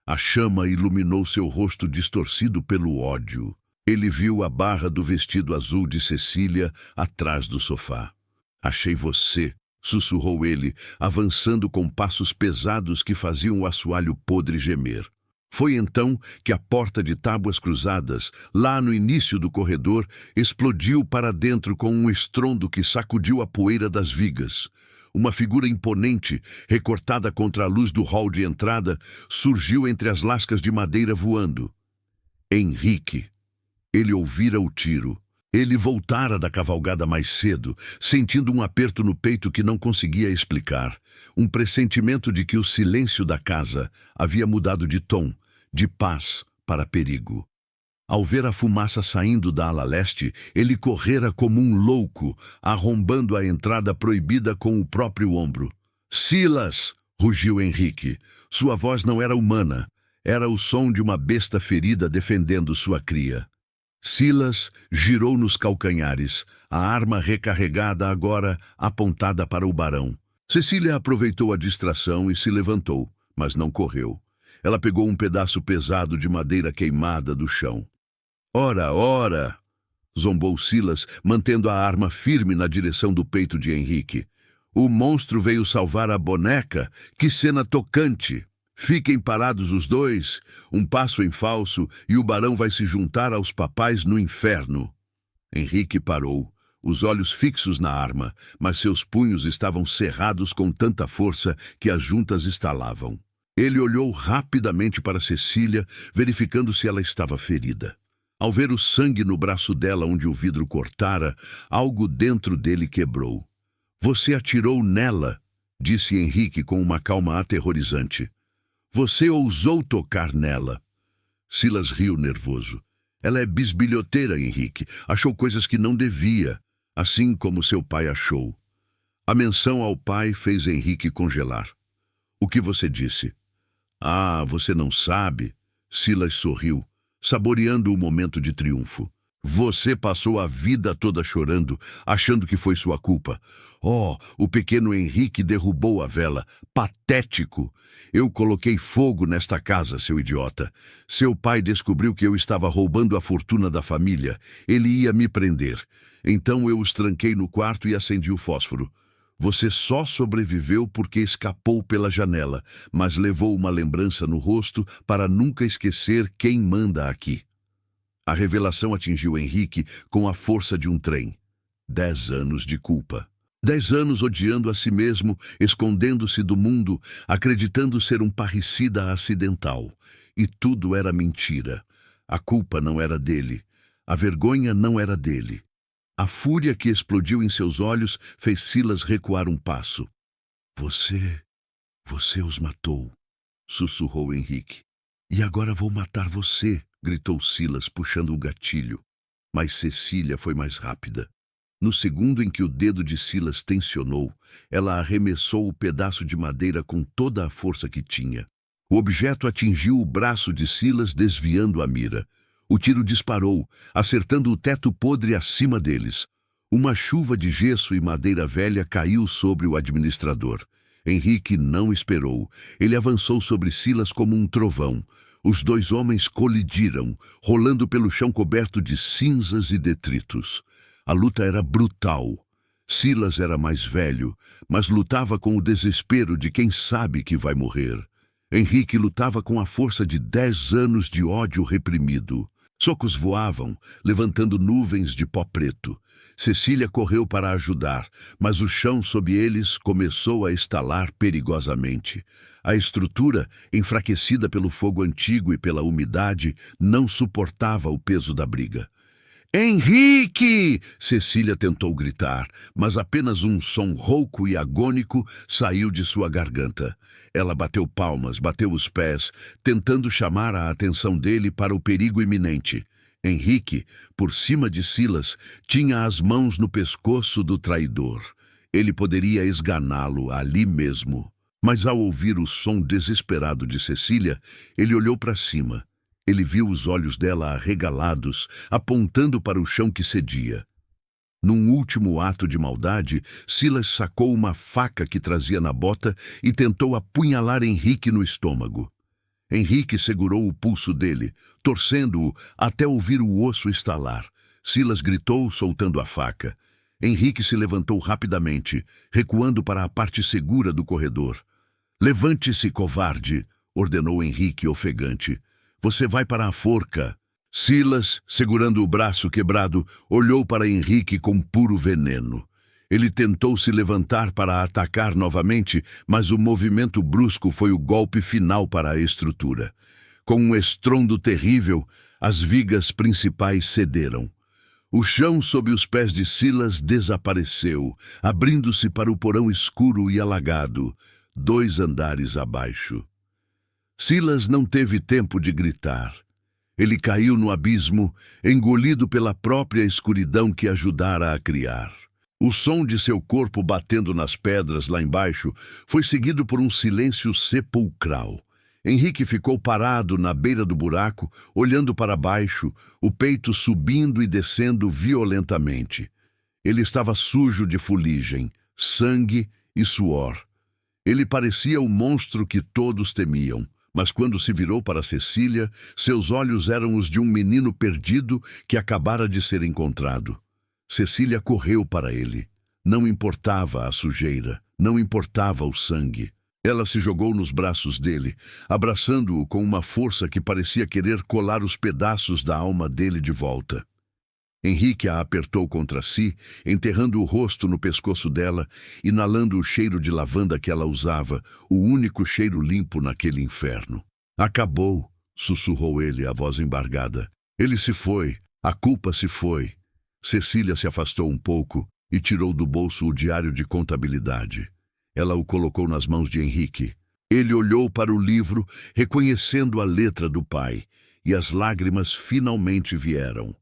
A chama iluminou seu rosto distorcido pelo ódio. Ele viu a barra do vestido azul de Cecília atrás do sofá. Achei você, sussurrou ele, avançando com passos pesados que faziam o assoalho podre gemer. Foi então que a porta de tábuas cruzadas, lá no início do corredor, explodiu para dentro com um estrondo que sacudiu a poeira das vigas. Uma figura imponente, recortada contra a luz do hall de entrada, surgiu entre as lascas de madeira voando. Henrique. Ele ouvira o tiro. Ele voltara da cavalgada mais cedo, sentindo um aperto no peito que não conseguia explicar. Um pressentimento de que o silêncio da casa havia mudado de tom, de paz para perigo. Ao ver a fumaça saindo da ala leste, ele correra como um louco, arrombando a entrada proibida com o próprio ombro. "Silas!" rugiu Henrique. Sua voz não era humana. Era o som de uma besta ferida defendendo sua cria. Silas girou nos calcanhares, a arma recarregada agora apontada para o barão. Cecília aproveitou a distração e se levantou, mas não correu. Ela pegou um pedaço pesado de madeira queimada do chão. "Ora, ora!" zombou Silas, mantendo a arma firme na direção do peito de Henrique. "O monstro veio salvar a boneca? Que cena tocante! Fiquem parados os dois, um passo em falso, e o barão vai se juntar aos papais no inferno." Henrique parou, os olhos fixos na arma, mas seus punhos estavam cerrados com tanta força que as juntas estalavam. Ele olhou rapidamente para Cecília, verificando se ela estava ferida. Ao ver o sangue no braço dela onde o vidro cortara, algo dentro dele quebrou. "Você atirou nela", disse Henrique com uma calma aterrorizante. "Você ousou tocar nela." Silas riu nervoso. "Ela é bisbilhoteira, Henrique. Achou coisas que não devia, assim como seu pai achou." A menção ao pai fez Henrique congelar. "O que você disse?" "Ah, você não sabe." Silas sorriu, saboreando o momento de triunfo. "Você passou a vida toda chorando, achando que foi sua culpa. Oh, o pequeno Henrique derrubou a vela. Patético! Eu coloquei fogo nesta casa, seu idiota. Seu pai descobriu que eu estava roubando a fortuna da família. Ele ia me prender. Então eu os tranquei no quarto e acendi o fósforo. Você só sobreviveu porque escapou pela janela, mas levou uma lembrança no rosto para nunca esquecer quem manda aqui." A revelação atingiu Henrique com a força de um trem. 10 anos de culpa. 10 anos odiando a si mesmo, escondendo-se do mundo, acreditando ser um parricida acidental. E tudo era mentira. A culpa não era dele. A vergonha não era dele. A fúria que explodiu em seus olhos fez Silas recuar um passo. Você os matou", sussurrou Henrique. "E agora vou matar você", gritou Silas, puxando o gatilho. Mas Cecília foi mais rápida. No segundo em que o dedo de Silas tensionou, ela arremessou o pedaço de madeira com toda a força que tinha. O objeto atingiu o braço de Silas, desviando a mira. O tiro disparou, acertando o teto podre acima deles. Uma chuva de gesso e madeira velha caiu sobre o administrador. Henrique não esperou. Ele avançou sobre Silas como um trovão. Os dois homens colidiram, rolando pelo chão coberto de cinzas e detritos. A luta era brutal. Silas era mais velho, mas lutava com o desespero de quem sabe que vai morrer. Henrique lutava com a força de 10 anos de ódio reprimido. Socos voavam, levantando nuvens de pó preto. Cecília correu para ajudar, mas o chão sob eles começou a estalar perigosamente. A estrutura, enfraquecida pelo fogo antigo e pela umidade, não suportava o peso da briga. "Henrique!" Cecília tentou gritar, mas apenas um som rouco e agônico saiu de sua garganta. Ela bateu palmas, bateu os pés, tentando chamar a atenção dele para o perigo iminente. Henrique, por cima de Silas, tinha as mãos no pescoço do traidor. Ele poderia esganá-lo ali mesmo. Mas ao ouvir o som desesperado de Cecília, ele olhou para cima. Ele viu os olhos dela arregalados, apontando para o chão que cedia. Num último ato de maldade, Silas sacou uma faca que trazia na bota e tentou apunhalar Henrique no estômago. Henrique segurou o pulso dele, torcendo-o até ouvir o osso estalar. Silas gritou, soltando a faca. Henrique se levantou rapidamente, recuando para a parte segura do corredor. "Levante-se, covarde!" ordenou Henrique ofegante. Você vai para a forca. Silas, segurando o braço quebrado, olhou para Henrique com puro veneno. Ele tentou se levantar para atacar novamente, mas o movimento brusco foi o golpe final para a estrutura. Com um estrondo terrível, as vigas principais cederam. O chão sob os pés de Silas desapareceu, abrindo-se para o porão escuro e alagado, 2 andares abaixo. Silas não teve tempo de gritar. Ele caiu no abismo, engolido pela própria escuridão que ajudara a criar. O som de seu corpo batendo nas pedras lá embaixo foi seguido por um silêncio sepulcral. Henrique ficou parado na beira do buraco, olhando para baixo, o peito subindo e descendo violentamente. Ele estava sujo de fuligem, sangue e suor. Ele parecia o monstro que todos temiam, mas quando se virou para Cecília, seus olhos eram os de um menino perdido que acabara de ser encontrado. Cecília correu para ele. Não importava a sujeira, não importava o sangue. Ela se jogou nos braços dele, abraçando-o com uma força que parecia querer colar os pedaços da alma dele de volta. Henrique a apertou contra si, enterrando o rosto no pescoço dela, inalando o cheiro de lavanda que ela usava, o único cheiro limpo naquele inferno. Acabou, sussurrou ele, a voz embargada. Ele se foi, a culpa se foi. Cecília se afastou um pouco e tirou do bolso o diário de contabilidade. Ela o colocou nas mãos de Henrique. Ele olhou para o livro, reconhecendo a letra do pai, e as lágrimas finalmente vieram.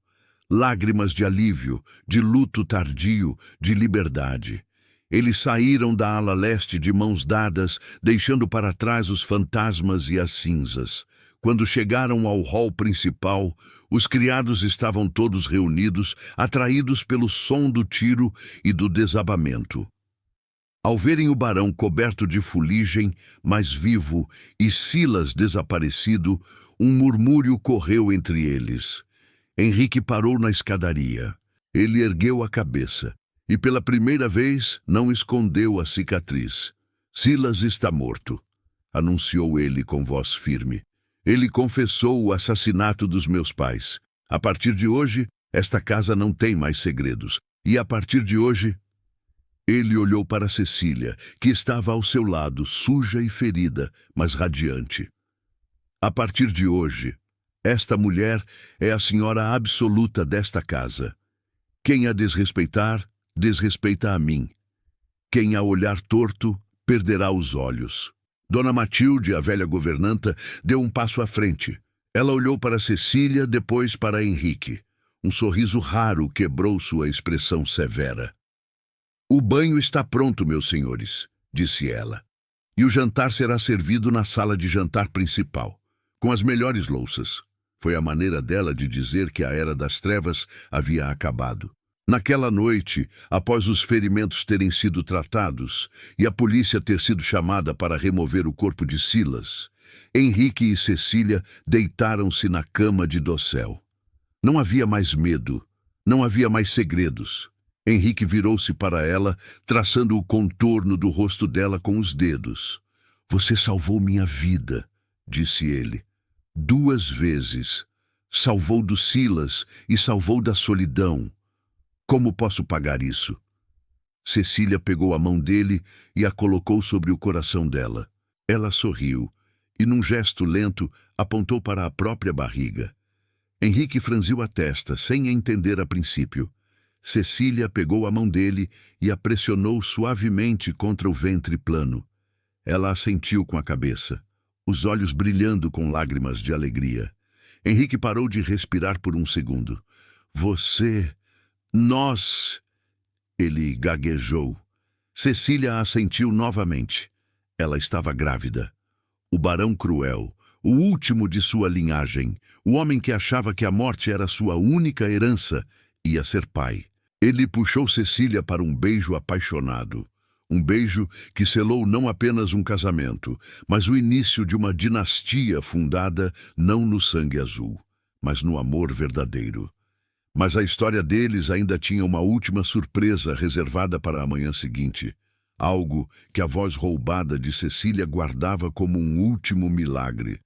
Lágrimas de alívio, de luto tardio, de liberdade. Eles saíram da ala leste de mãos dadas, deixando para trás os fantasmas e as cinzas. Quando chegaram ao hall principal, os criados estavam todos reunidos, atraídos pelo som do tiro e do desabamento. Ao verem o barão coberto de fuligem, mas vivo, e Silas desaparecido, um murmúrio correu entre eles. Henrique parou na escadaria. Ele ergueu a cabeça e, pela primeira vez, não escondeu a cicatriz. Silas está morto, anunciou ele com voz firme. Ele confessou o assassinato dos meus pais. A partir de hoje, esta casa não tem mais segredos. E a partir de hoje... Ele olhou para Cecília, que estava ao seu lado, suja e ferida, mas radiante. A partir de hoje, esta mulher é a senhora absoluta desta casa. Quem a desrespeitar, desrespeita a mim. Quem a olhar torto, perderá os olhos. Dona Matilde, a velha governanta, deu um passo à frente. Ela olhou para Cecília, depois para Henrique. Um sorriso raro quebrou sua expressão severa. O banho está pronto, meus senhores, disse ela. E o jantar será servido na sala de jantar principal, com as melhores louças. Foi a maneira dela de dizer que a Era das Trevas havia acabado. Naquela noite, após os ferimentos terem sido tratados e a polícia ter sido chamada para remover o corpo de Silas, Henrique e Cecília deitaram-se na cama de dossel. Não havia mais medo, não havia mais segredos. Henrique virou-se para ela, traçando o contorno do rosto dela com os dedos. Você salvou minha vida, disse ele. 2 vezes. Salvou do Silas e salvou da solidão. Como posso pagar isso? Cecília pegou a mão dele e a colocou sobre o coração dela. Ela sorriu e, num gesto lento, apontou para a própria barriga. Henrique franziu a testa, sem entender a princípio. Cecília pegou a mão dele e a pressionou suavemente contra o ventre plano. Ela assentiu com a cabeça, os olhos brilhando com lágrimas de alegria. Henrique parou de respirar por um segundo. Você... nós... Ele gaguejou. Cecília assentiu novamente. Ela estava grávida. O barão cruel, o último de sua linhagem, o homem que achava que a morte era sua única herança, ia ser pai. Ele puxou Cecília para um beijo apaixonado. Um beijo que selou não apenas um casamento, mas o início de uma dinastia fundada não no sangue azul, mas no amor verdadeiro. Mas a história deles ainda tinha uma última surpresa reservada para a manhã seguinte. algo que a voz roubada de Cecília guardava como um último milagre.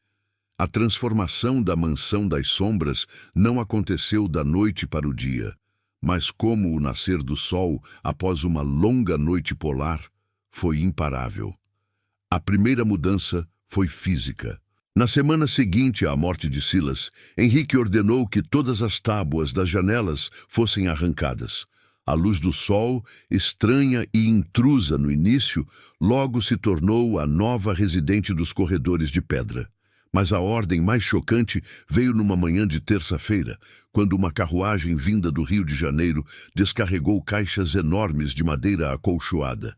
A transformação da mansão das sombras não aconteceu da noite para o dia, mas como o nascer do sol após uma longa noite polar, foi imparável. A primeira mudança foi física. Na semana seguinte à morte de Silas, Henrique ordenou que todas as tábuas das janelas fossem arrancadas. A luz do sol, estranha e intrusa no início, logo se tornou a nova residente dos corredores de pedra. Mas a ordem mais chocante veio numa manhã de terça-feira, quando uma carruagem vinda do Rio de Janeiro descarregou caixas enormes de madeira acolchoada.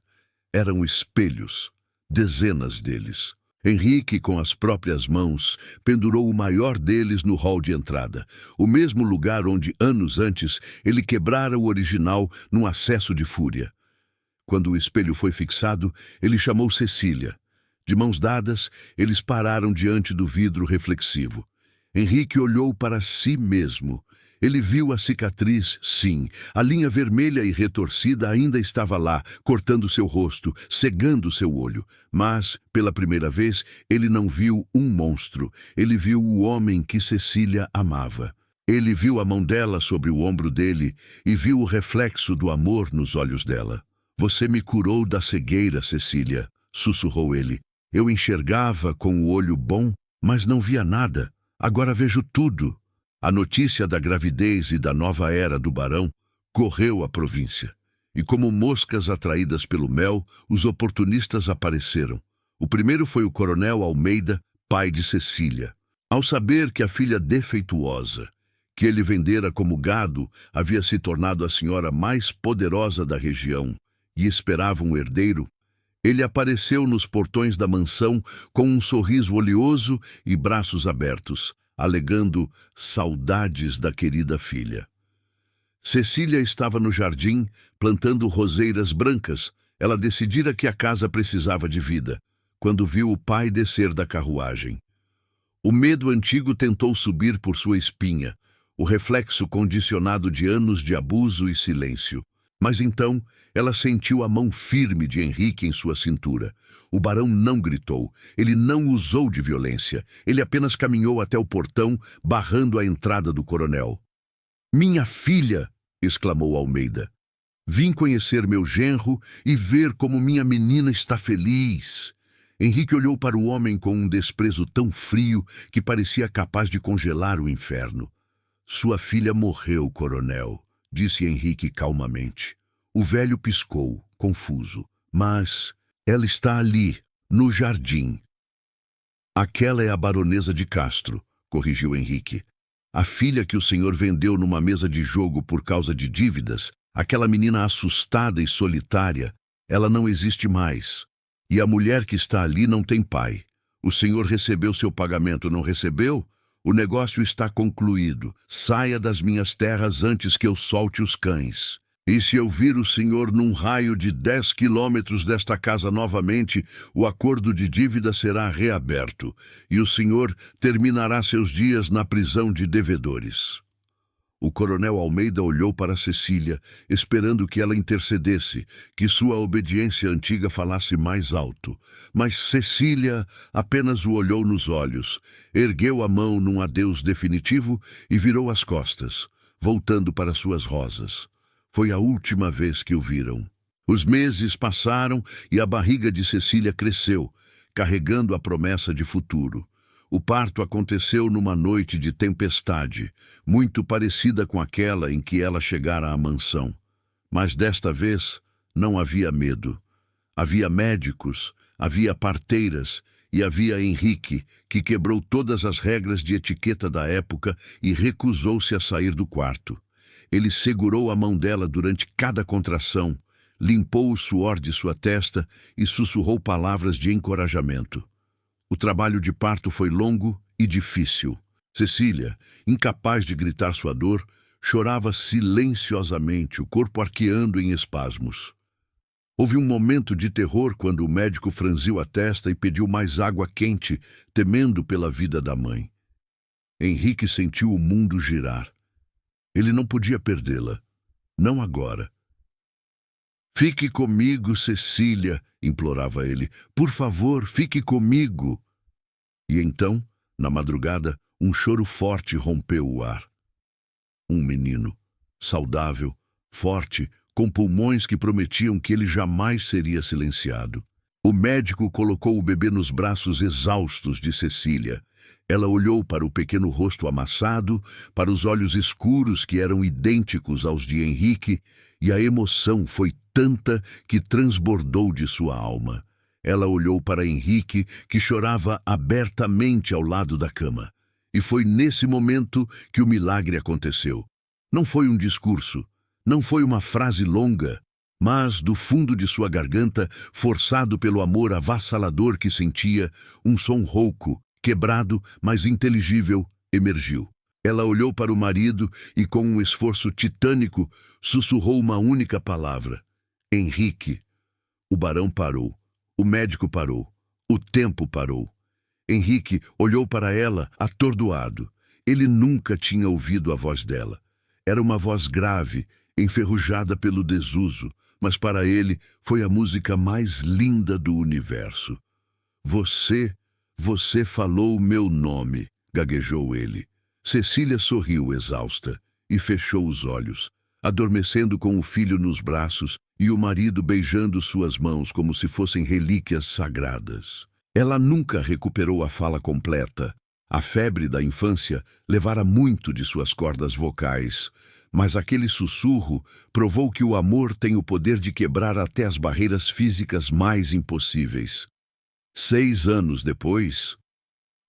Eram espelhos, dezenas deles. Henrique, com as próprias mãos, pendurou o maior deles no hall de entrada, o mesmo lugar onde, anos antes, ele quebrara o original num acesso de fúria. Quando o espelho foi fixado, ele chamou Cecília. De mãos dadas, eles pararam diante do vidro reflexivo. Henrique olhou para si mesmo. Ele viu a cicatriz, sim. A linha vermelha e retorcida ainda estava lá, cortando seu rosto, cegando seu olho. Mas, pela primeira vez, ele não viu um monstro. Ele viu o homem que Cecília amava. Ele viu a mão dela sobre o ombro dele e viu o reflexo do amor nos olhos dela. "Você me curou da cegueira, Cecília", sussurrou ele. "Eu enxergava com o olho bom, mas não via nada. Agora vejo tudo." A notícia da gravidez e da nova era do barão correu à província. E como moscas atraídas pelo mel, os oportunistas apareceram. O primeiro foi o coronel Almeida, pai de Cecília. Ao saber que a filha defeituosa, que ele vendera como gado, havia se tornado a senhora mais poderosa da região e esperava um herdeiro, ele apareceu nos portões da mansão com um sorriso oleoso e braços abertos, alegando saudades da querida filha. Cecília estava no jardim, plantando roseiras brancas. Ela decidira que a casa precisava de vida, quando viu o pai descer da carruagem. O medo antigo tentou subir por sua espinha, o reflexo condicionado de anos de abuso e silêncio. Mas então ela sentiu a mão firme de Henrique em sua cintura. O barão não gritou, ele não usou de violência, ele apenas caminhou até o portão, barrando a entrada do coronel. "Minha filha!" exclamou Almeida. "Vim conhecer meu genro e ver como minha menina está feliz." Henrique olhou para o homem com um desprezo tão frio que parecia capaz de congelar o inferno. "Sua filha morreu, coronel", disse Henrique calmamente. O velho piscou, confuso. "Mas ela está ali, no jardim." "Aquela é a baronesa de Castro", corrigiu Henrique. "A filha que o senhor vendeu numa mesa de jogo por causa de dívidas, aquela menina assustada e solitária, ela não existe mais. E a mulher que está ali não tem pai. O senhor recebeu seu pagamento, não recebeu? O negócio está concluído. Saia das minhas terras antes que eu solte os cães. E se eu vir o senhor num raio de 10 quilômetros desta casa novamente, o acordo de dívida será reaberto, e o senhor terminará seus dias na prisão de devedores." O coronel Almeida olhou para Cecília, esperando que ela intercedesse, que sua obediência antiga falasse mais alto. Mas Cecília apenas o olhou nos olhos, ergueu a mão num adeus definitivo e virou as costas, voltando para suas rosas. Foi a última vez que o viram. Os meses passaram e a barriga de Cecília cresceu, carregando a promessa de futuro. O parto aconteceu numa noite de tempestade, muito parecida com aquela em que ela chegara à mansão. Mas desta vez não havia medo. Havia médicos, havia parteiras e havia Henrique, que quebrou todas as regras de etiqueta da época e recusou-se a sair do quarto. Ele segurou a mão dela durante cada contração, limpou o suor de sua testa e sussurrou palavras de encorajamento. O trabalho de parto foi longo e difícil. Cecília, incapaz de gritar sua dor, chorava silenciosamente, o corpo arqueando em espasmos. Houve um momento de terror quando o médico franziu a testa e pediu mais água quente, temendo pela vida da mãe. Henrique sentiu o mundo girar. Ele não podia perdê-la. Não agora. Fique comigo, Cecília, implorava ele. Por favor, fique comigo. E então, na madrugada, um choro forte rompeu o ar. Um menino, saudável, forte, com pulmões que prometiam que ele jamais seria silenciado. O médico colocou o bebê nos braços exaustos de Cecília. Ela olhou para o pequeno rosto amassado, para os olhos escuros que eram idênticos aos de Henrique, e a emoção foi tanta que transbordou de sua alma. Ela olhou para Henrique, que chorava abertamente ao lado da cama. E foi nesse momento que o milagre aconteceu. Não foi um discurso, não foi uma frase longa, mas, do fundo de sua garganta, forçado pelo amor avassalador que sentia, um som rouco, quebrado, mas inteligível, emergiu. Ela olhou para o marido e, com um esforço titânico, sussurrou uma única palavra. Henrique. O barão parou. O médico parou. O tempo parou. Henrique olhou para ela, atordoado. Ele nunca tinha ouvido a voz dela. Era uma voz grave, enferrujada pelo desuso, mas para ele foi a música mais linda do universo. Você falou o meu nome, gaguejou ele. Cecília sorriu exausta e fechou os olhos, adormecendo com o filho nos braços e o marido beijando suas mãos como se fossem relíquias sagradas. Ela nunca recuperou a fala completa. A febre da infância levara muito de suas cordas vocais, mas aquele sussurro provou que o amor tem o poder de quebrar até as barreiras físicas mais impossíveis. 6 anos depois,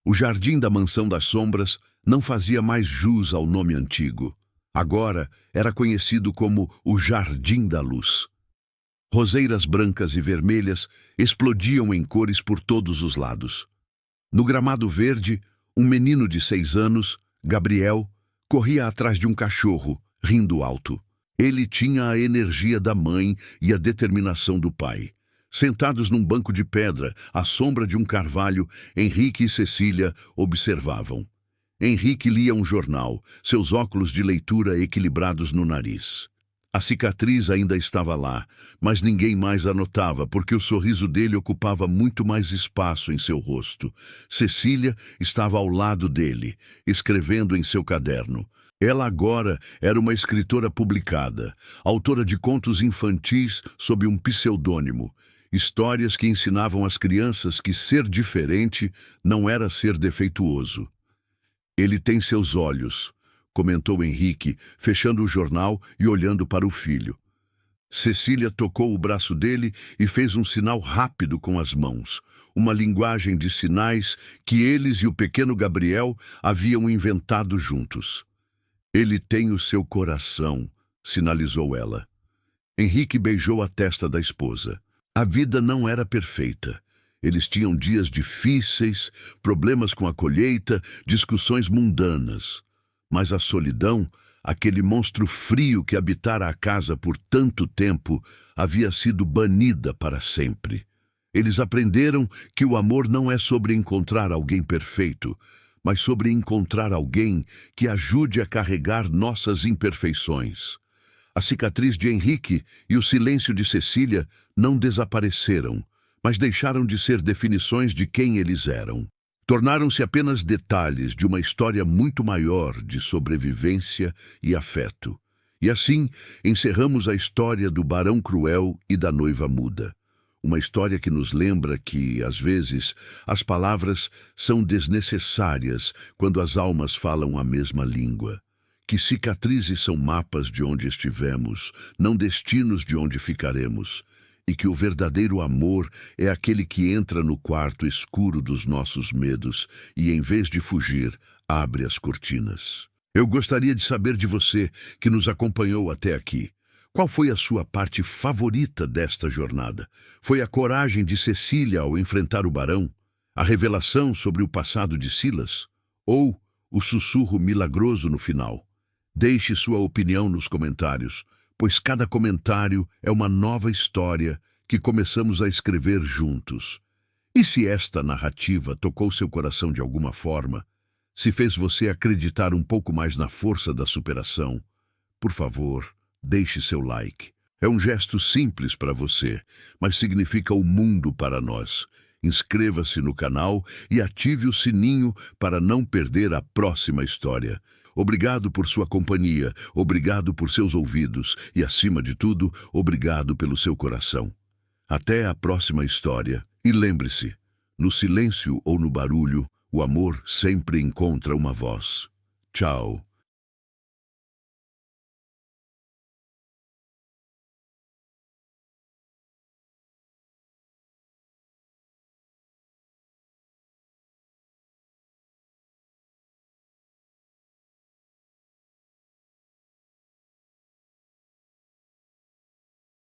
o jardim da Mansão das Sombras não fazia mais jus ao nome antigo. Agora era conhecido como o Jardim da Luz. Roseiras brancas e vermelhas explodiam em cores por todos os lados. No gramado verde, um menino de 6 anos, Gabriel, corria atrás de um cachorro, rindo alto. Ele tinha a energia da mãe e a determinação do pai. Sentados num banco de pedra, à sombra de um carvalho, Henrique e Cecília observavam. Henrique lia um jornal, seus óculos de leitura equilibrados no nariz. A cicatriz ainda estava lá, mas ninguém mais a notava, porque o sorriso dele ocupava muito mais espaço em seu rosto. Cecília estava ao lado dele, escrevendo em seu caderno. Ela agora era uma escritora publicada, autora de contos infantis sob um pseudônimo, histórias que ensinavam às crianças que ser diferente não era ser defeituoso. Ele tem seus olhos, comentou Henrique, fechando o jornal e olhando para o filho. Cecília tocou o braço dele e fez um sinal rápido com as mãos, uma linguagem de sinais que eles e o pequeno Gabriel haviam inventado juntos. Ele tem o seu coração, sinalizou ela. Henrique beijou a testa da esposa. A vida não era perfeita. Eles tinham dias difíceis, problemas com a colheita, discussões mundanas. Mas a solidão, aquele monstro frio que habitara a casa por tanto tempo, havia sido banida para sempre. Eles aprenderam que o amor não é sobre encontrar alguém perfeito, mas sobre encontrar alguém que ajude a carregar nossas imperfeições. A cicatriz de Henrique e o silêncio de Cecília não desapareceram, mas deixaram de ser definições de quem eles eram. Tornaram-se apenas detalhes de uma história muito maior de sobrevivência e afeto. E assim, encerramos a história do Barão Cruel e da Noiva Muda. Uma história que nos lembra que, às vezes, as palavras são desnecessárias quando as almas falam a mesma língua. Que cicatrizes são mapas de onde estivemos, não destinos de onde ficaremos. E que o verdadeiro amor é aquele que entra no quarto escuro dos nossos medos e, em vez de fugir, abre as cortinas. Eu gostaria de saber de você, que nos acompanhou até aqui. Qual foi a sua parte favorita desta jornada? Foi a coragem de Cecília ao enfrentar o barão? A revelação sobre o passado de Silas? Ou o sussurro milagroso no final? Deixe sua opinião nos comentários, pois cada comentário é uma nova história que começamos a escrever juntos. E se esta narrativa tocou seu coração de alguma forma, se fez você acreditar um pouco mais na força da superação, por favor, deixe seu like. É um gesto simples para você, mas significa o mundo para nós. Inscreva-se no canal e ative o sininho para não perder a próxima história. Obrigado por sua companhia, obrigado por seus ouvidos e, acima de tudo, obrigado pelo seu coração. Até a próxima história. E lembre-se, no silêncio ou no barulho, o amor sempre encontra uma voz. Tchau.